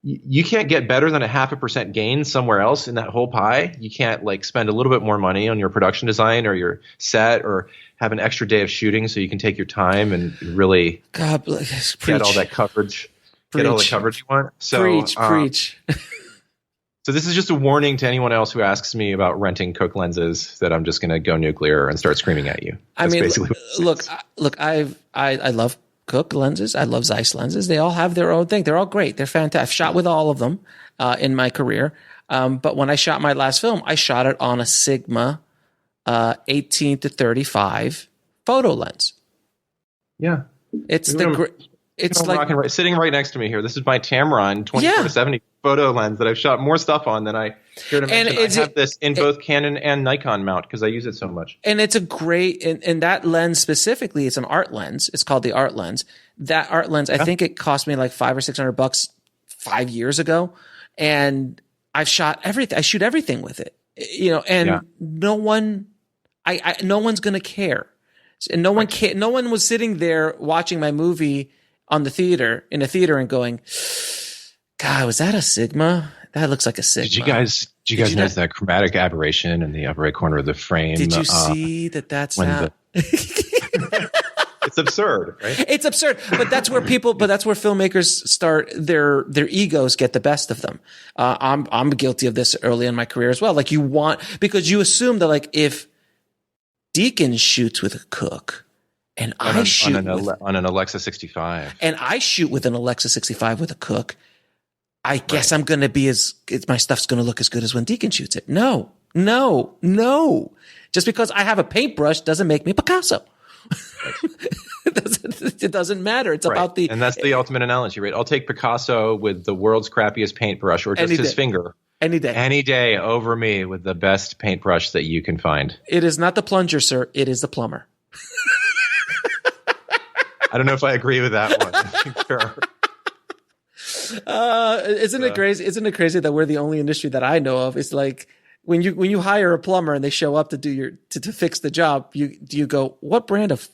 you can't get better than a 0.5% gain somewhere else in that whole pie. You can't like spend a little bit more money on your production design or your set, or have an extra day of shooting so you can take your time and really God bless, get all that coverage. Get all the coverage you want. So, preach. So this is just a warning to anyone else who asks me about renting Cooke lenses that I'm just going to go nuclear and start screaming at you. That's basically what look, I love Cooke lenses. I love Zeiss lenses. They all have their own thing. They're all great. They're fantastic. I've shot with all of them in my career. But when I shot my last film, I shot it on a Sigma 18 to 35 photo lens. Yeah. It's like sitting right next to me here. This is my Tamron 24-70 photo lens that I've shot more stuff on than I care to mention. I have this in both Canon and Nikon mount because I use it so much. And it's a great, and that lens specifically, it's an art lens. It's called the art lens. That art lens, I think it cost me like $500 or $600 5 years ago, and I've shot everything. I shoot everything with it, and no one's gonna care, and no one was sitting there watching my movie in a theater and going, God, was that a Sigma? That looks like a Sigma. Did you guys notice that chromatic aberration in the upper right corner of the frame? Did you see that's not? It's absurd, right? It's absurd, but that's where filmmakers start their egos get the best of them. I'm guilty of this early in my career as well. Like because you assume that like if Deacon shoots with a Cooke, and I shoot on an Alexa 65, and I shoot with an Alexa 65 with a Cooke, I guess I'm going to be my stuff's going to look as good as when Deacon shoots it. No. Just because I have a paintbrush doesn't make me Picasso. It doesn't matter. It's about and that's the ultimate analogy, right? I'll take Picasso with the world's crappiest paintbrush, or just his finger. Any day over me with the best paintbrush that you can find. It is not the plunger, sir. It is the plumber. I don't know if I agree with that one. Sure. Isn't it crazy? Isn't it crazy that we're the only industry that I know of? It's like when you hire a plumber and they show up to do to fix the job, you go, what brand of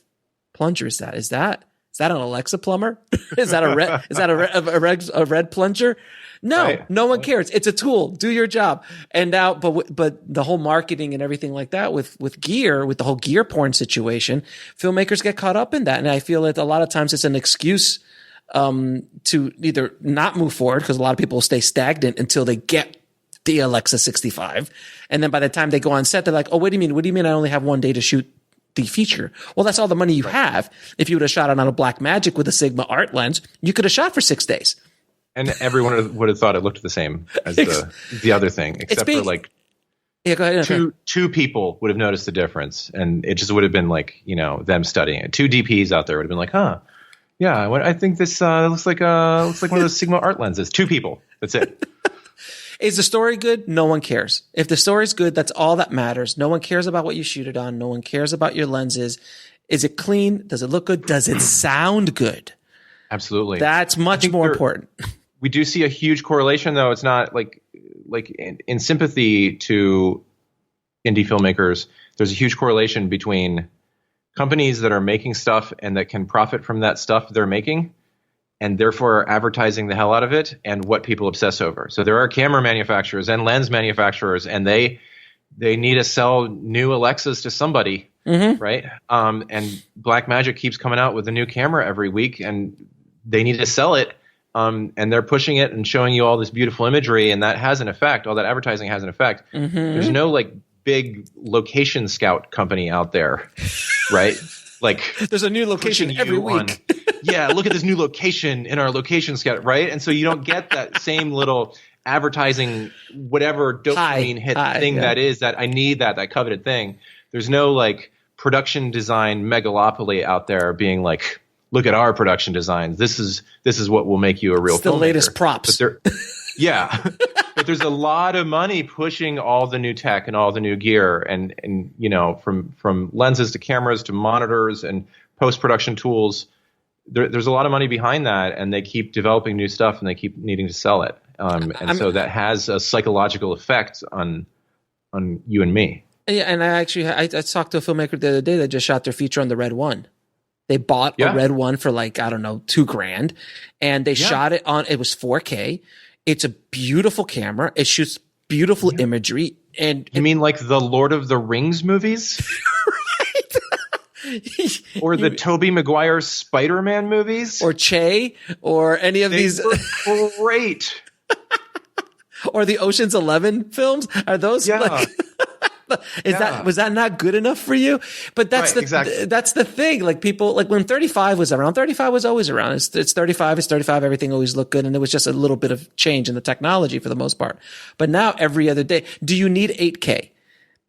plunger is that? Is that an Alexa plumber? Is that a red plunger? No, right. No one cares. It's a tool. Do your job. And now, but the whole marketing and everything like that with gear, with the whole gear porn situation, filmmakers get caught up in that. And I feel that a lot of times it's an excuse to either not move forward, because a lot of people stay stagnant until they get the Alexa 65. And then by the time they go on set, they're like, oh, what do you mean? What do you mean I only have one day to shoot the feature? Well, that's all the money you have. If you would have shot it on a Blackmagic with a Sigma art lens, you could have shot for 6 days. And everyone would have thought it looked the same as the other thing, except for like go ahead. Two people would have noticed the difference, and it just would have been like, them studying it. Two DPs out there would have been like, huh, yeah, I think this looks like one of those Sigma art lenses. Two people, that's it. Is the story good? No one cares. If the story's good, that's all that matters. No one cares about what you shoot it on. No one cares about your lenses. Is it clean? Does it look good? Does it sound good? Absolutely. That's much more important. We do see a huge correlation, though. It's not like in sympathy to indie filmmakers, there's a huge correlation between companies that are making stuff and that can profit from that stuff they're making, and therefore are advertising the hell out of it, and what people obsess over. So there are camera manufacturers and lens manufacturers, and they need to sell new Alexas to somebody, right? And Blackmagic keeps coming out with a new camera every week, and they need to sell it. And they're pushing it and showing you all this beautiful imagery, and that has an effect. All that advertising has an effect. There's no like big location scout company out there, right? Like there's a new location every week. Yeah, look at this new location in our location scout, right? And so you don't get that same little advertising, whatever dopamine hit thing that is that I need that coveted thing. There's no like production design megalopoly out there being like, look at our production designs. This is what will make you a real filmmaker. The latest props. But there's a lot of money pushing all the new tech and all the new gear, and from lenses to cameras to monitors and post-production tools. There's a lot of money behind that, and they keep developing new stuff, and they keep needing to sell it. So that has a psychological effect on you and me. Yeah, and I talked to a filmmaker the other day that just shot their feature on the Red One. They bought a Red One for like, I don't know, $2,000, and they shot it on. It was 4K. It's a beautiful camera. It shoots beautiful imagery. And you mean like the Lord of the Rings movies? Or the Tobey Maguire Spider-Man movies? Or Che? Or any of these? Great. Or the Ocean's 11 films? Are those like... was that not good enough for you? But that's that's the thing. Like people, like when 35 was around, 35 was always around. It's 35, it's 35. Everything always looked good. And there was just a little bit of change in the technology for the most part. But now every other day, do you need 8K?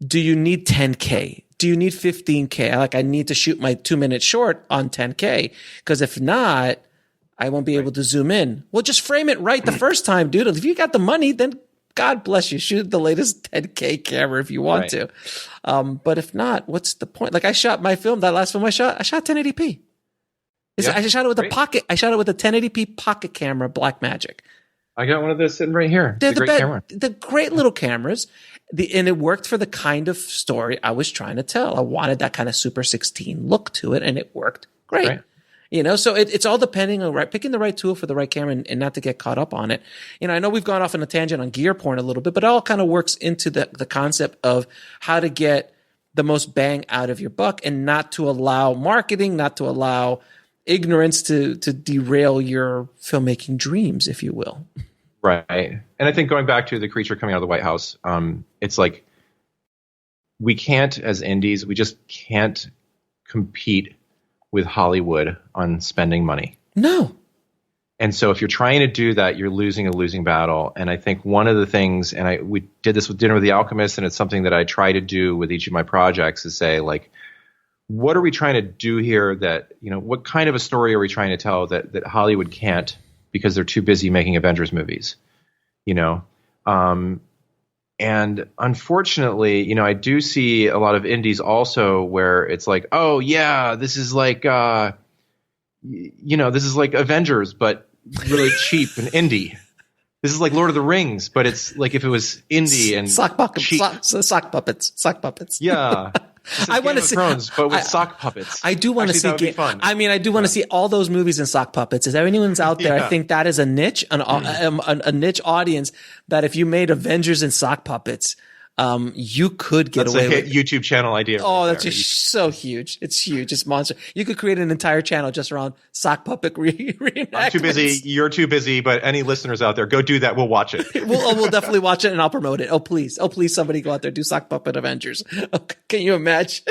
Do you need 10K? Do you need 15K? Like I need to shoot my 2-minute short on 10K. Cause if not, I won't be able to zoom in. Well, just frame it right the first time, dude. If you got the money, then God bless you. Shoot the latest 10K camera if you want to. But if not, what's the point? Like I shot my film, that last film I shot 1080p. I shot it with a pocket. I shot it with a 1080p pocket camera, Blackmagic. I got one of those sitting right here. They're great camera. The great little cameras. And it worked for the kind of story I was trying to tell. I wanted that kind of Super 16 look to it, and it worked great. Right. You know, so it's all depending on picking the right tool for the right camera and not to get caught up on it. You know, I know we've gone off on a tangent on gear porn a little bit, but it all kind of works into the concept of how to get the most bang out of your buck and not to allow marketing, not to allow ignorance to derail your filmmaking dreams, if you will. Right. And I think going back to the creature coming out of the White House, it's like we can't, as indies, we just can't compete with Hollywood on spending money. No. And so if you're trying to do that, you're losing a losing battle. And I think one of the things, and we did this with Dinner with the Alchemist, and it's something that I try to do with each of my projects is say, like, what are we trying to do here that, you know, what kind of a story are we trying to tell that Hollywood can't because they're too busy making Avengers movies, you know? And unfortunately, you know, I do see a lot of indies also where it's like, oh yeah, this is like, you know, this is like Avengers, but really cheap and indie. This is like Lord of the Rings, but it's like if it was indie and sock puppets. Yeah. I want to see Thrones, but with sock puppets. I do want to see. That would be fun. I mean, I do want to see all those movies in sock puppets. If anyone's out there, I think that is a niche, a niche audience. That if you made Avengers in sock puppets, you could get away with. That's a YouTube channel idea. Oh, that's just so huge. It's huge. It's monster. You could create an entire channel just around sock puppet reenactments. I'm too busy. You're too busy. But any listeners out there, go do that. We'll watch it. We'll definitely watch it, and I'll promote it. Oh please, somebody go out there, do sock puppet Avengers. Okay, can you imagine?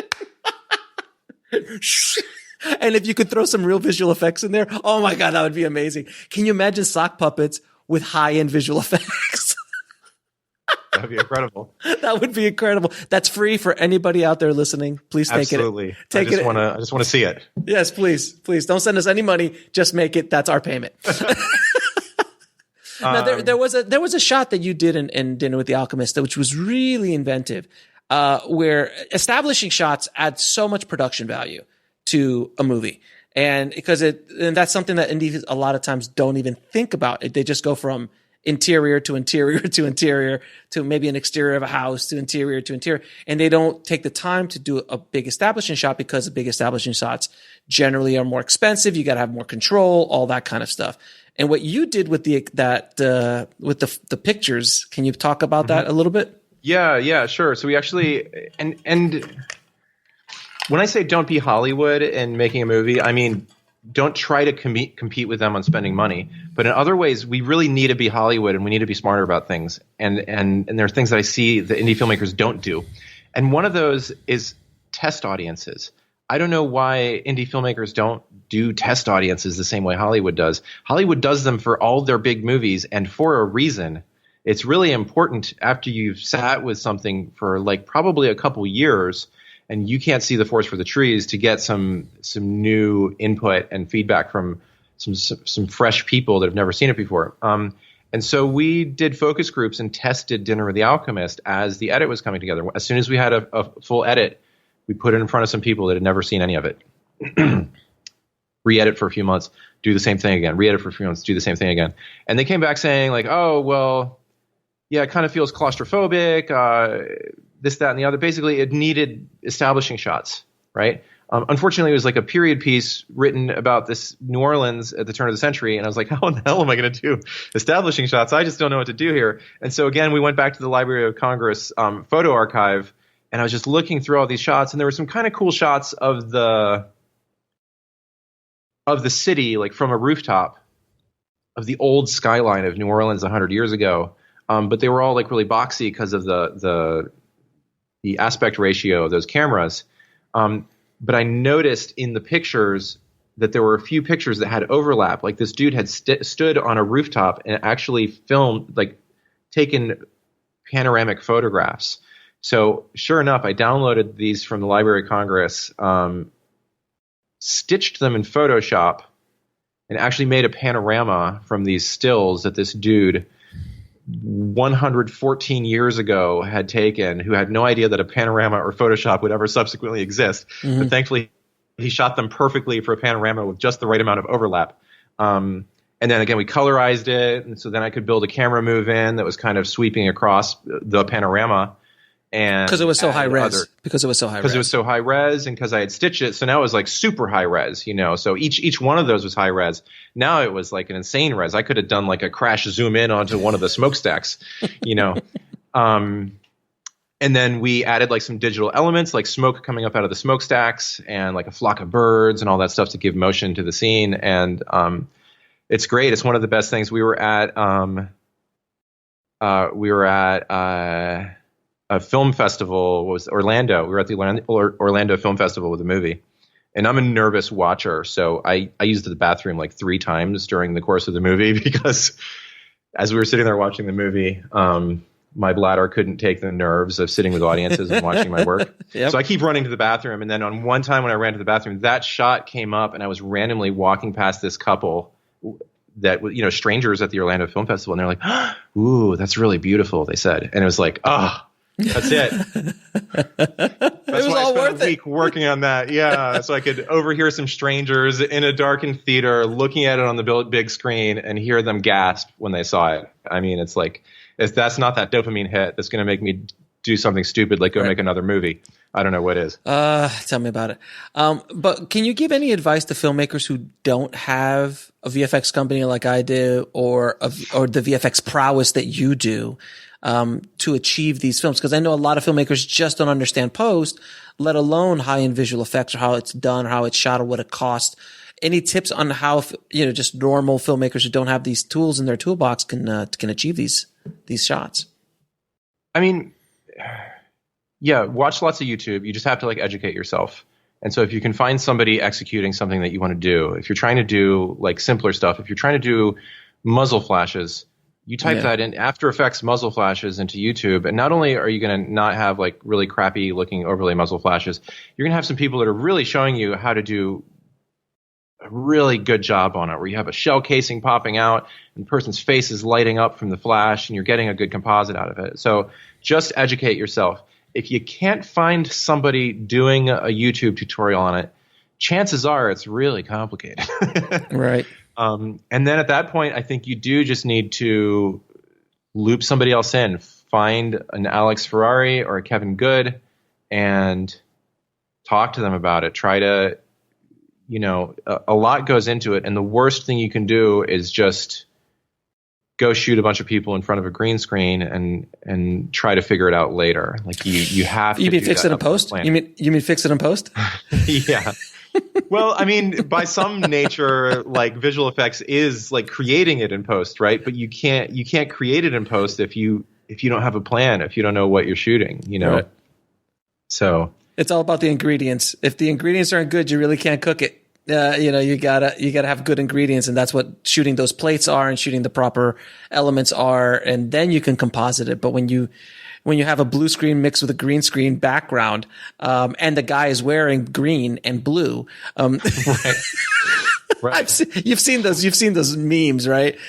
And if you could throw some real visual effects in there, oh my God, that would be amazing. Can you imagine sock puppets with high-end visual effects? That would be incredible. That would be incredible. That's free for anybody out there listening. Please take Absolutely. it. Absolutely. I just want to see it. Yes, please. Please don't send us any money. Just make it. That's our payment. Now, there was a shot that you did in Dinner with the Alchemist, which was really inventive, where establishing shots add so much production value to a movie. And that's something that indies a lot of times don't even think about. They just go from interior to interior to interior to maybe an exterior of a house to interior, and they don't take the time to do a big establishing shot because the big establishing shots generally are more expensive. You got to have more control, all that kind of stuff. And what you did with the pictures, can you talk about that a little bit? Yeah, sure. So we actually and when I say don't be Hollywood in making a movie, I mean don't try to compete with them on spending money. But in other ways, we really need to be Hollywood and we need to be smarter about things. And there are things that I see the indie filmmakers don't do. And one of those is test audiences. I don't know why indie filmmakers don't do test audiences the same way Hollywood does. Hollywood does them for all their big movies, and for a reason. It's really important after you've sat with something for like probably a couple years and you can't see the forest for the trees to get some new input and feedback from some fresh people that have never seen it before. And so we did focus groups and tested Dinner with the Alchemist as the edit was coming together. As soon as we had a full edit, we put it in front of some people that had never seen any of it. Re-edit for a few months, do the same thing again. Re-edit for a few months, do the same thing again. And they came back saying like, oh, well, yeah, it kind of feels claustrophobic, this, that, and the other. Basically, it needed establishing shots, right? Unfortunately, it was like a period piece written about this New Orleans at the turn of the century. And I was like, how in the hell am I going to do establishing shots? I just don't know what to do here. And so again, we went back to the Library of Congress photo archive, and I was just looking through all these shots, and there were some kind of cool shots of the city, like from a rooftop, of the old skyline of New Orleans 100 years ago. But they were all like really boxy because of the aspect ratio of those cameras. But I noticed in the pictures that there were a few pictures that had overlap. Like this dude had stood on a rooftop and actually filmed, like taken panoramic photographs. So sure enough, I downloaded these from the Library of Congress, stitched them in Photoshop, and actually made a panorama from these stills that this dude 114 years ago had taken, who had no idea that a panorama or Photoshop would ever subsequently exist. Mm-hmm. But thankfully, he shot them perfectly for a panorama with just the right amount of overlap. And then again, we colorized it, and so then I could build a camera move in that was kind of sweeping across the panorama. And because it was so high res. Because it was so high res, and because I had stitched it, so now it was like super high res, you know. So each one of those was high res. Now it was like an insane res. I could have done like a crash zoom in onto one of the smokestacks, you know. And then we added like some digital elements, like smoke coming up out of the smokestacks, and like a flock of birds and all that stuff to give motion to the scene. And it's great. It's one of the best things. We were at a film festival. Was Orlando. We were at the Orlando Film Festival with a movie. And I'm a nervous watcher, so I used the bathroom like 3 times during the course of the movie because as we were sitting there watching the movie, my bladder couldn't take the nerves of sitting with audiences and watching my work. Yep. So I keep running to the bathroom. And then on one time when I ran to the bathroom, that shot came up and I was randomly walking past this couple that, you know, strangers at the Orlando Film Festival. And they're like, ooh, that's really beautiful, they said. And it was like, that's it. That's why I spent a week working on that. Yeah, so I could overhear some strangers in a darkened theater looking at it on the big screen and hear them gasp when they saw it. I mean, it's like, if that's not that dopamine hit that's going to make me do something stupid like go make another movie, I don't know what is. Tell me about it. But can you give any advice to filmmakers who don't have a VFX company like I do, or the VFX prowess that you do, to achieve these films? Because I know a lot of filmmakers just don't understand post, let alone high-end visual effects, or how it's done, or how it's shot, or what it costs. Any tips on how, you know, just normal filmmakers who don't have these tools in their toolbox can achieve these shots? I mean, yeah, watch lots of YouTube. You just have to like educate yourself. And so if you can find somebody executing something that you want to do, if you're trying to do like simpler stuff, if you're trying to do muzzle flashes, you type that in After Effects muzzle flashes into YouTube, and not only are you going to not have like really crappy looking overlay muzzle flashes, you're going to have some people that are really showing you how to do a really good job on it, where you have a shell casing popping out and the person's face is lighting up from the flash and you're getting a good composite out of it. So just educate yourself. If you can't find somebody doing a YouTube tutorial on it, chances are it's really complicated. Right. And then at that point, I think you do just need to loop somebody else in. Find an Alex Ferrari or a Kevin Good and talk to them about it. Try to, you know, a lot goes into it. And the worst thing you can do is just go shoot a bunch of people in front of a green screen and try to figure it out later. Like you have to. You mean fix it in post? You mean fix it in post? Yeah. Well, I mean, by some nature, like visual effects is like creating it in post, right? But you can't create it in post if you don't have a plan, if you don't know what you're shooting, you know. Right. So it's all about the ingredients. If the ingredients aren't good, you really can't cook it. You know, you gotta have good ingredients, and that's what shooting those plates are, and shooting the proper elements are, and then you can composite it. But when you have a blue screen mixed with a green screen background, and the guy is wearing green and blue, right. Right. You've seen those memes, right?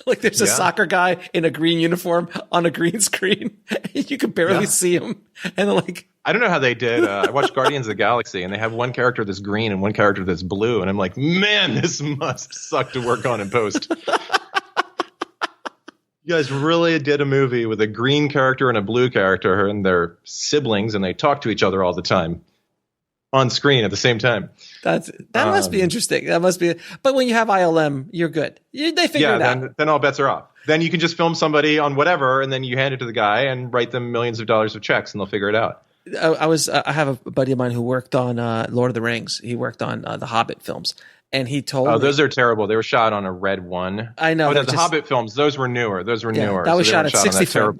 Like there's a soccer guy in a green uniform on a green screen. You can barely see him, and they're like, I don't know how they did. I watched Guardians of the Galaxy, and they have one character that's green and one character that's blue, and I'm like, man, this must suck to work on in post. You guys really did a movie with a green character and a blue character, and they're siblings, and they talk to each other all the time. on screen at the same time. That must be interesting. That must be. But when you have ILM, you're good. They figure it out. Then all bets are off. Then you can just film somebody on whatever, and then you hand it to the guy and write them millions of dollars of checks, and they'll figure it out. I have a buddy of mine who worked on Lord of the Rings. He worked on the Hobbit films. And he told me. Those are terrible. They were shot on a Red 1. I know. The Hobbit films, those were newer. That was shot at 60 frame.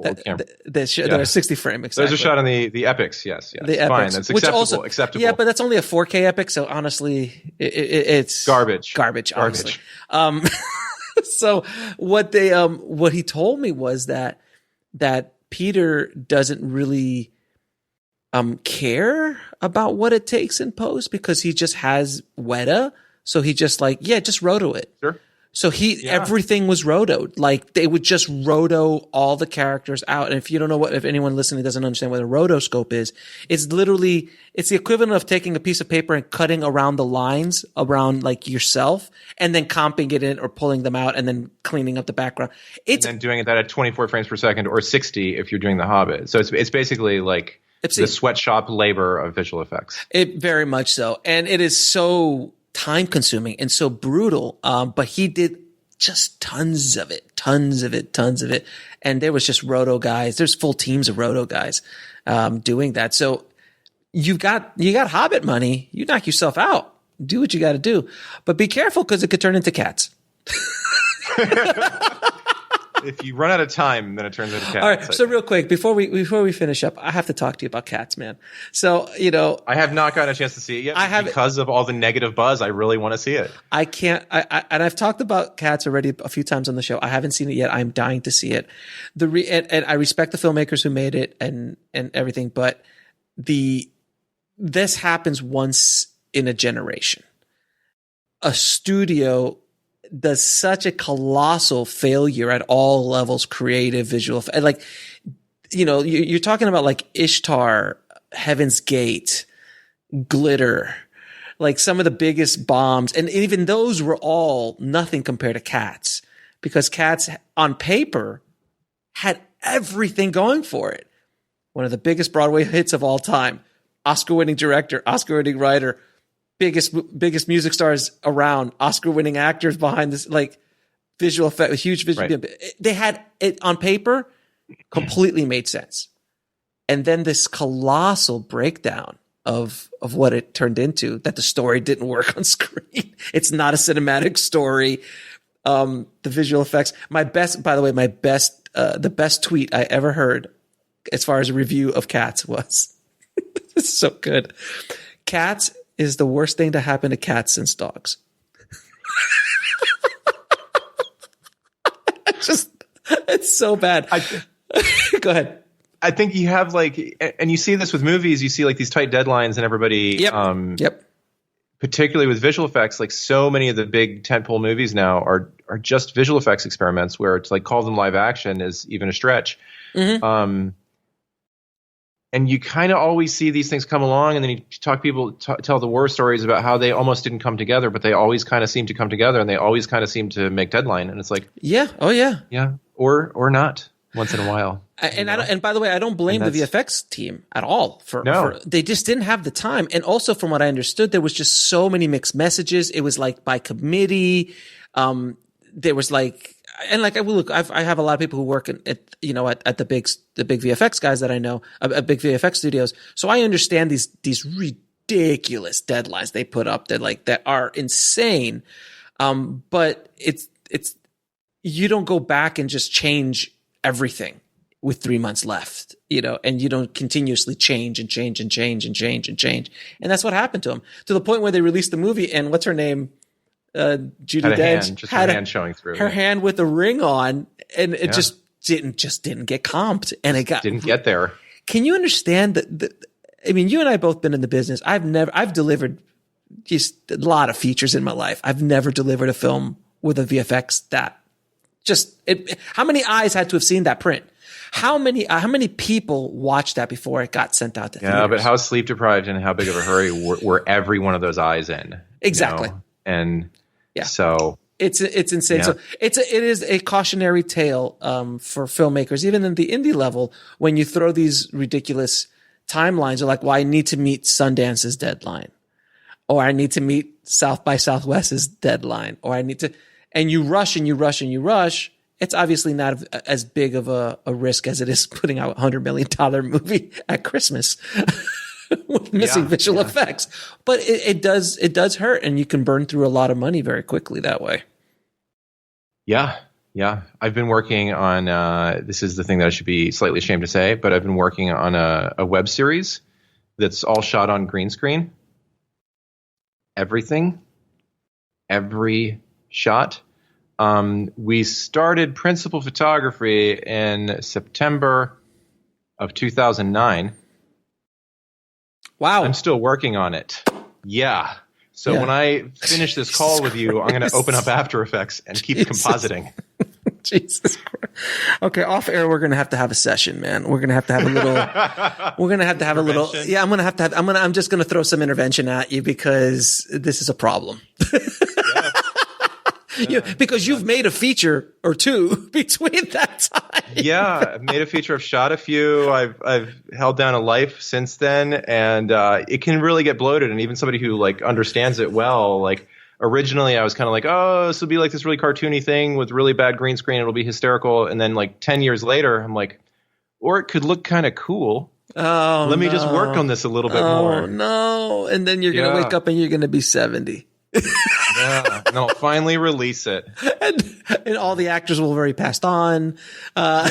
They're 60 frame. Exactly. Those are shot on the Epics. Yes. The Epics. Fine. That's acceptable. Yeah, but that's only a 4K Epic. So honestly, it's garbage. Honestly. So what he told me was that Peter doesn't really care about what it takes in post because he just has Weta. So he just just roto it. Sure. So everything was rotoed. Like they would just roto all the characters out. And if you don't know if anyone listening doesn't understand what a rotoscope is, it's the equivalent of taking a piece of paper and cutting around the lines around like yourself and then comping it in or pulling them out and then cleaning up the background. And then doing that at 24 frames per second or 60 if you're doing the Hobbit. So it's basically like the sweatshop labor of visual effects. It very much so. And it is so time consuming and so brutal. But he did just tons of it. And there was just roto guys. There's full teams of roto guys, doing that. So you got Hobbit money. You knock yourself out. Do what you got to do, but be careful because it could turn into cats. If you run out of time, then it turns into cats. All right. So real quick, before we finish up, I have to talk to you about Cats, man. So, I have not gotten a chance to see it yet. Because of all the negative buzz. I really want to see it. I can't. And I've talked about Cats already a few times on the show. I haven't seen it yet. I'm dying to see it. And I respect the filmmakers who made it and everything, but this happens once in a generation. A studio does such a colossal failure at all levels, creative, visual. Like, you're talking about like Ishtar, Heaven's Gate, Glitter, like some of the biggest bombs. And even those were all nothing compared to Cats because Cats on paper had everything going for it. One of the biggest Broadway hits of all time, Oscar-winning director, Oscar-winning writer, biggest music stars around, Oscar-winning actors behind this, like visual effect, huge visual. Right. They had it on paper, completely made sense, and then this colossal breakdown of what it turned into. That the story didn't work on screen. It's not a cinematic story. The visual effects. The best tweet I ever heard, as far as a review of Cats, was it's so good. Cats is the worst thing to happen to cats since dogs. It's so bad. Go ahead. I think you have and you see this with movies, you see like these tight deadlines and everybody, Yep. Particularly with visual effects, like so many of the big tentpole movies now are just visual effects experiments where to like call them live action is even a stretch. Mm-hmm. And you kind of always see these things come along, and then you tell the war stories about how they almost didn't come together, but they always kind of seem to come together, and they always kind of seem to make deadline. And it's like, or not once in a while. And by the way, I don't blame the VFX team at all for they just didn't have the time. And also, from what I understood, there was just so many mixed messages. It was like by committee. There was like. And like, I have a lot of people who work at the big VFX guys that I know, at big VFX studios. So I understand these ridiculous deadlines they put up that are insane. But it's, you don't go back and just change everything with 3 months left, and you don't continuously change. And that's what happened to them, to the point where they released the movie and what's her name? Judi Dench had her hand showing through. Her hand with a ring on, and it just didn't get comped, and it didn't get there. Can you understand that? I mean, you and I both been in the business. I've delivered just a lot of features in my life. I've never delivered a film with a VFX that how many eyes had to have seen that print? How many people watched that before it got sent out to theaters? Yeah, but how sleep deprived and how big of a hurry were every one of those eyes in? Exactly. And so it's insane. Yeah. So it is a cautionary tale for filmmakers, even in the indie level, when you throw these ridiculous timelines are like, well, I need to meet Sundance's deadline, or I need to meet South by Southwest's deadline, or I need to, and you rush and you rush and you rush. It's obviously not as big of a risk as it is putting out $100 million movie at Christmas with missing visual effects. But it does hurt, and you can burn through a lot of money very quickly that way. Yeah. Yeah. I've been working on, this is the thing that I should be slightly ashamed to say, but I've been working on a web series that's all shot on green screen. Everything. Every shot. We started principal photography in September of 2009. Wow. I'm still working on it. Yeah. So when I finish this call with you, I'm going to open up After Effects and keep compositing. Jesus Christ. Okay, off air, we're going to have a session, man. We're going to have a little, yeah, I'm just going to throw some intervention at you because this is a problem. Because you've made a feature or two between that time. Yeah, I've made a feature. I've shot a few. I've held down a life since then, and it can really get bloated. And even somebody who like understands it well, like originally I was kind of like, oh, this will be like this really cartoony thing with really bad green screen. It'll be hysterical. And then like 10 years later, I'm like, or it could look kind of cool. Oh, let me just work on this a little bit more. Oh no! And then you're gonna wake up and you're gonna be 70. Yeah, and I'll finally release it, and all the actors will have already passed on. Yeah.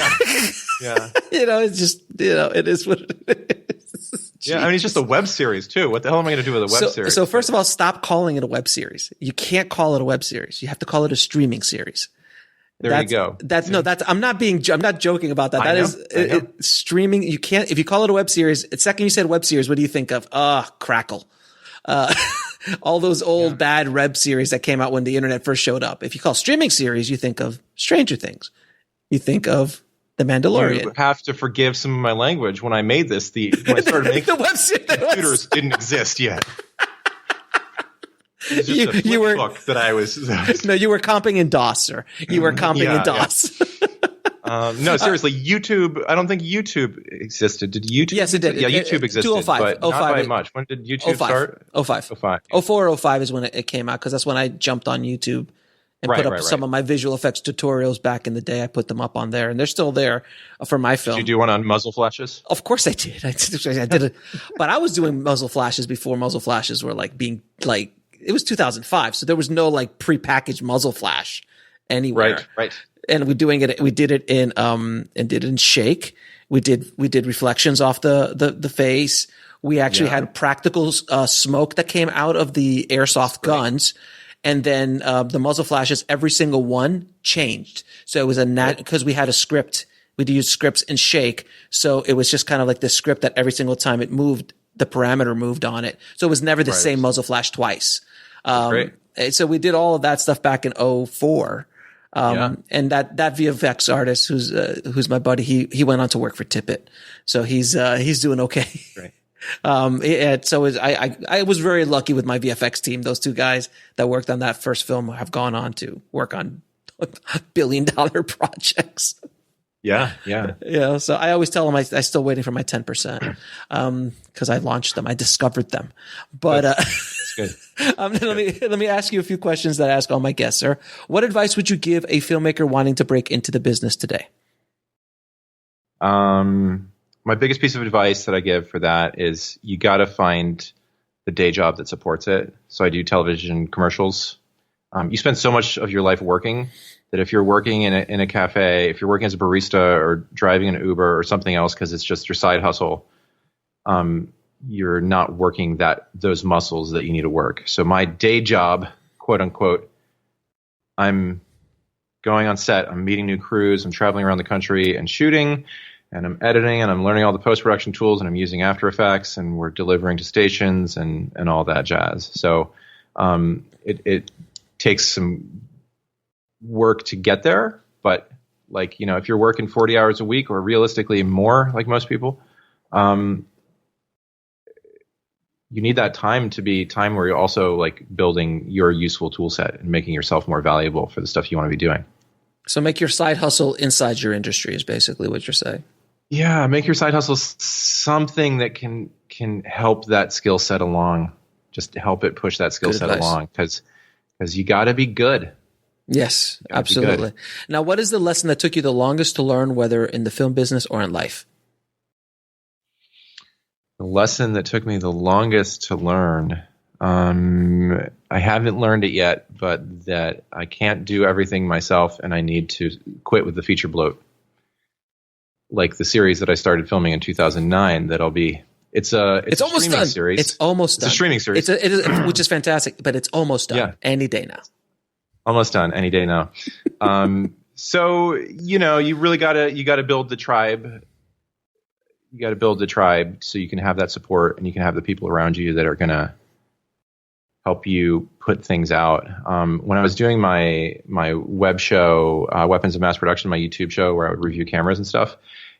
It's just it is what it is. Yeah, I mean it's just a web series too. What the hell am I going to do with a web series? So first of all, stop calling it a web series. You can't call it a web series. You have to call it a streaming series. You go. I'm not joking about that. That is streaming. You can't, if you call it a web series, the second you said web series, what do you think of? Crackle. All those old bad web series that came out when the internet first showed up. If you call streaming series, you think of Stranger Things. You think of The Mandalorian. You have to forgive some of my language. When I made this, when I started making the web series, computers didn't exist yet. It's just you were book that I was. No, you were comping in DOS, sir. You were comping in DOS. No, seriously, YouTube. I don't think YouTube existed. Did YouTube? Yes, it did. Yeah, YouTube existed, 2005, but not by much. When did YouTube start? 05. 04 or 05 is when it came out, because that's when I jumped on YouTube and put up some of my visual effects tutorials back in the day. I put them up on there, and they're still there for my film. Did you do one on Muzzle Flashes? Of course I did. I did it, but I was doing Muzzle Flashes before Muzzle Flashes were like being like. It was 2005, so there was no like prepackaged Muzzle Flash anywhere. Right. And we did it in Shake. We did reflections off the face. We actually had practical smoke that came out of the airsoft guns. And then the Muzzle Flashes, every single one changed. So it was because we had a script. We'd use scripts in Shake. So it was just kind of like the script that every single time it moved, the parameter moved on it. So it was never the same Muzzle Flash twice. So we did all of that stuff back in 04. And that VFX artist who's my buddy, he went on to work for Tippett. So he's doing okay. Right. I was very lucky with my VFX team. Those two guys that worked on that first film have gone on to work on $1 billion projects. Yeah. So I always tell them I'm still waiting for my 10%, because I launched them. I discovered them. But, that's good. Let me ask you a few questions that I ask all my guests, sir. What advice would you give a filmmaker wanting to break into the business today? My biggest piece of advice that I give for that is you got to find the day job that supports it. So I do television commercials. You spend so much of your life working that if you're working in a cafe, if you're working as a barista or driving an Uber or something else because it's just your side hustle, you're not working those muscles that you need to work. So my day job, quote unquote, I'm going on set, I'm meeting new crews, I'm traveling around the country and shooting, and I'm editing, and I'm learning all the post-production tools, and I'm using After Effects, and we're delivering to stations and all that jazz. So it takes some work to get there, but if you're working 40 hours a week or realistically more, like most people, you need that time to be time where you're also like building your useful tool set and making yourself more valuable for the stuff you want to be doing. So make your side hustle inside your industry is basically what you're saying. Yeah, make your side hustle something that can help that skill set along. Just help it push that skill set along, because you got to be good. Yes, absolutely. Now, what is the lesson that took you the longest to learn, whether in the film business or in life? The lesson that took me the longest to learn, I haven't learned it yet, but that I can't do everything myself, and I need to quit with the feature bloat. Like the series that I started filming in 2009, it's almost done. Series. It's almost done. It's a streaming series. It is, which is fantastic, but it's almost done. Yeah. Any day now. Almost done any day now. So, you really gotta build the tribe. You got to build the tribe so you can have that support and you can have the people around you that are going to help you put things out. When I was doing my web show, Weapons of Mass Production, my YouTube show where I would review cameras and stuff,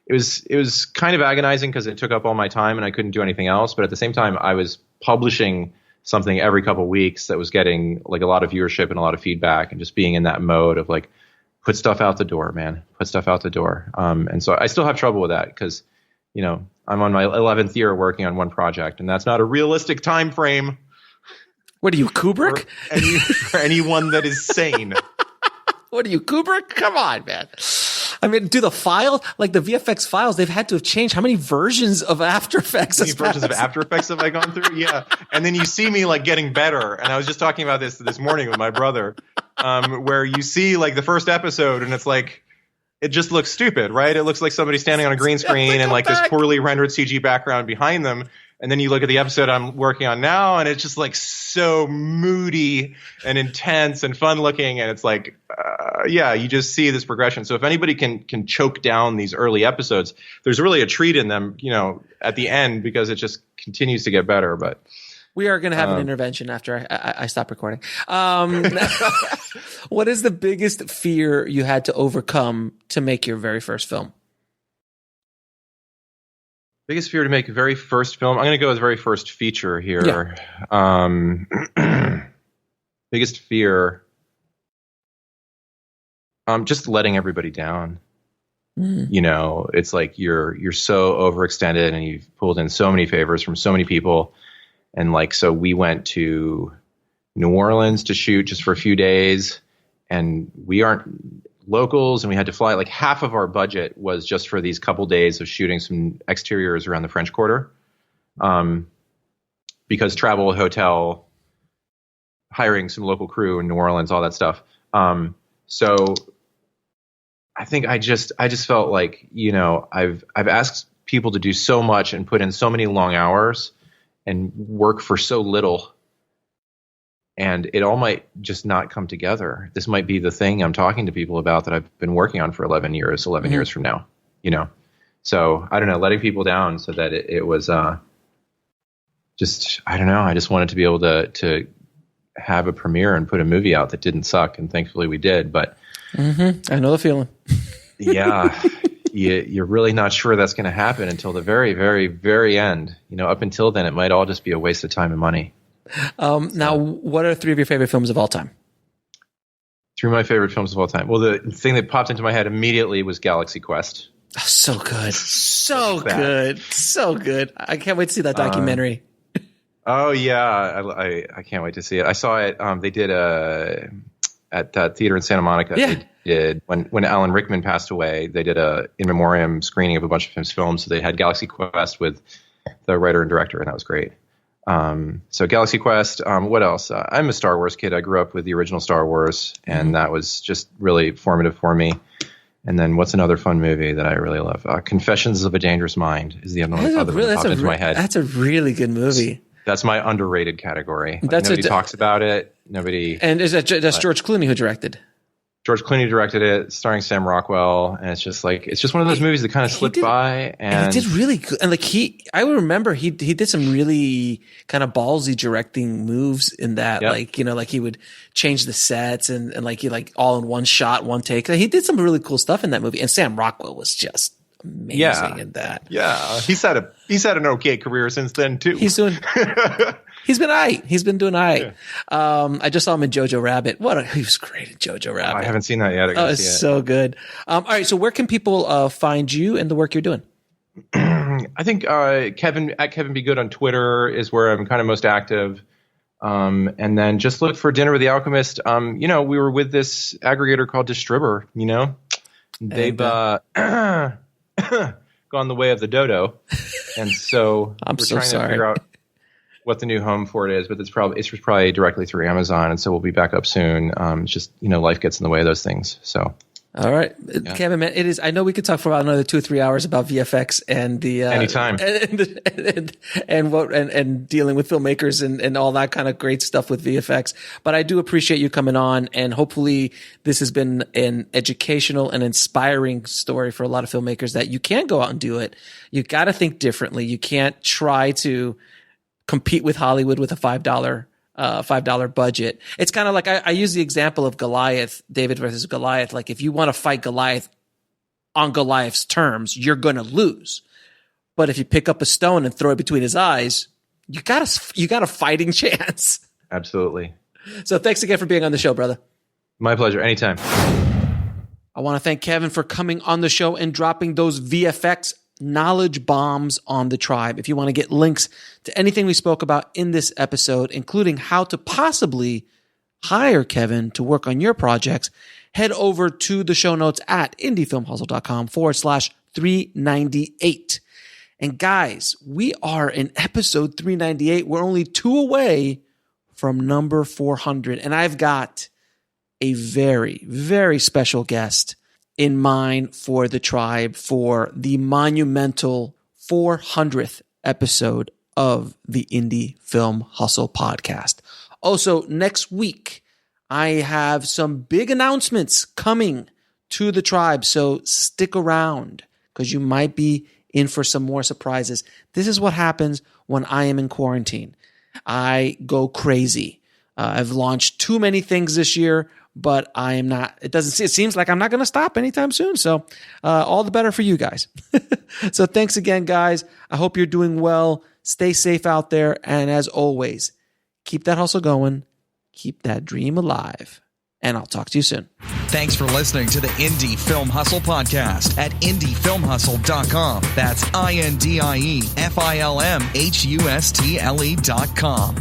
it was kind of agonizing because it took up all my time and I couldn't do anything else. But at the same time, I was publishing something every couple of weeks that was getting like a lot of viewership and a lot of feedback, and just being in that mode of like, put stuff out the door, man, put stuff out the door. And so I still have trouble with that because, I'm on my 11th year working on one project, and that's not a realistic time frame. What are you, Kubrick? For anyone that is sane. What are you, Kubrick? Come on, man. I mean, do the file, like the VFX files, they've had to have changed. How many versions of After Effects? How many versions of After Effects have I gone through? Yeah. And then you see me like getting better. And I was just talking about this morning with my brother, where you see like the first episode and it's like, it just looks stupid, right? It looks like somebody standing on a green screen and like this poorly rendered CG background behind them. And then you look at the episode I'm working on now, and it's just like so moody and intense and fun looking. And it's like, you just see this progression. So if anybody can choke down these early episodes, there's really a treat in them, at the end, because it just continues to get better. But we are going to have an intervention after I stop recording. What is the biggest fear you had to overcome to make your very first film? Biggest fear to make a very first film? I'm going to go with very first feature here. Yeah. Biggest fear, just letting everybody down. It's like you're so overextended and you've pulled in so many favors from so many people. And so we went to New Orleans to shoot just for a few days, and we aren't locals, and we had to fly. Like half of our budget was just for these couple days of shooting some exteriors around the French Quarter, because travel, hotel, hiring some local crew in New Orleans, all that stuff. So I think I just felt like, I've asked people to do so much and put in so many long hours and work for so little, and it all might just not come together. This might be the thing I'm talking to people about that I've been working on for 11 years from now, So I don't know, letting people down so that it was just, I don't know. I just wanted to be able to have a premiere and put a movie out that didn't suck. And thankfully we did, but I know the feeling. Yeah. You're really not sure that's going to happen until the very, very, very end. Up until then, it might all just be a waste of time and money. Now, what are 3 of your favorite films of all time? 3 of my favorite films of all time. Well, the thing that popped into my head immediately was Galaxy Quest. Oh, so good. So good. So good. I can't wait to see that documentary. Oh, yeah. I can't wait to see it. I saw it. They did at that theater in Santa Monica. Yeah. They did when Alan Rickman passed away. They did a in memoriam screening of a bunch of his films. So they had Galaxy Quest with the writer and director, and that was great. So Galaxy Quest. What else? I'm a Star Wars kid. I grew up with the original Star Wars, and that was just really formative for me. And then what's another fun movie that I really love? Confessions of a Dangerous Mind is the other one that popped into my head. That's a really good movie. That's my underrated category. Nobody talks about it. Nobody. And that's George Clooney who directed. George Clooney directed it, starring Sam Rockwell, and it's just one of those movies that kind of slipped by. And he did really good. And I remember he did some really kind of ballsy directing moves in that. Yep. Like he would change the sets and all in one shot, one take. He did some really cool stuff in that movie. And Sam Rockwell was just amazing in that. Yeah, he's had an okay career since then too. He's been aight. He's been doing aight. Yeah. I just saw him in Jojo Rabbit. He was great in Jojo Rabbit. I haven't seen that yet. It's so good. All right. So where can people find you and the work you're doing? I think Kevin Be Good on Twitter is where I'm kind of most active. And then just look for Dinner with the Alchemist. We were with this aggregator called Distribber, they've gone the way of the dodo. And so we're trying to figure out what the new home for it is, but it's probably directly through Amazon. And so we'll be back up soon. It's just, life gets in the way of those things. So. All right, yeah. Kevin, man, it is. I know we could talk for about another 2 or 3 hours about VFX and the anytime and dealing with filmmakers and all that kind of great stuff with VFX. But I do appreciate you coming on, and hopefully this has been an educational and inspiring story for a lot of filmmakers that you can go out and do it. You got to think differently. You can't try to compete with Hollywood with a $5 budget. It's kind of like I use the example of Goliath, David versus Goliath. Like if you want to fight Goliath on Goliath's terms, you're going to lose. But if you pick up a stone and throw it between his eyes, you got a fighting chance. Absolutely. So thanks again for being on the show, brother. My pleasure. Anytime. I want to thank Kevin for coming on the show and dropping those VFX knowledge bombs on the tribe. If you want to get links to anything we spoke about in this episode, including how to possibly hire Kevin to work on your projects, head over to the show notes at indiefilmhustle.com/398. And guys, we are in episode 398. We're only 2 away from number 400. And I've got a very, very special guest in mind for the tribe for the monumental 400th episode of the Indie Film Hustle podcast. Also, next week, I have some big announcements coming to the tribe, so stick around because you might be in for some more surprises. This is what happens when I am in quarantine. I go crazy. I've launched too many things this year, but I am not. It seems like I'm not going to stop anytime soon. So all the better for you guys. So thanks again, guys. I hope you're doing well. Stay safe out there. And as always, keep that hustle going. Keep that dream alive. And I'll talk to you soon. Thanks for listening to the Indie Film Hustle podcast at indiefilmhustle.com. That's INDIEFILMHUSTLE.com.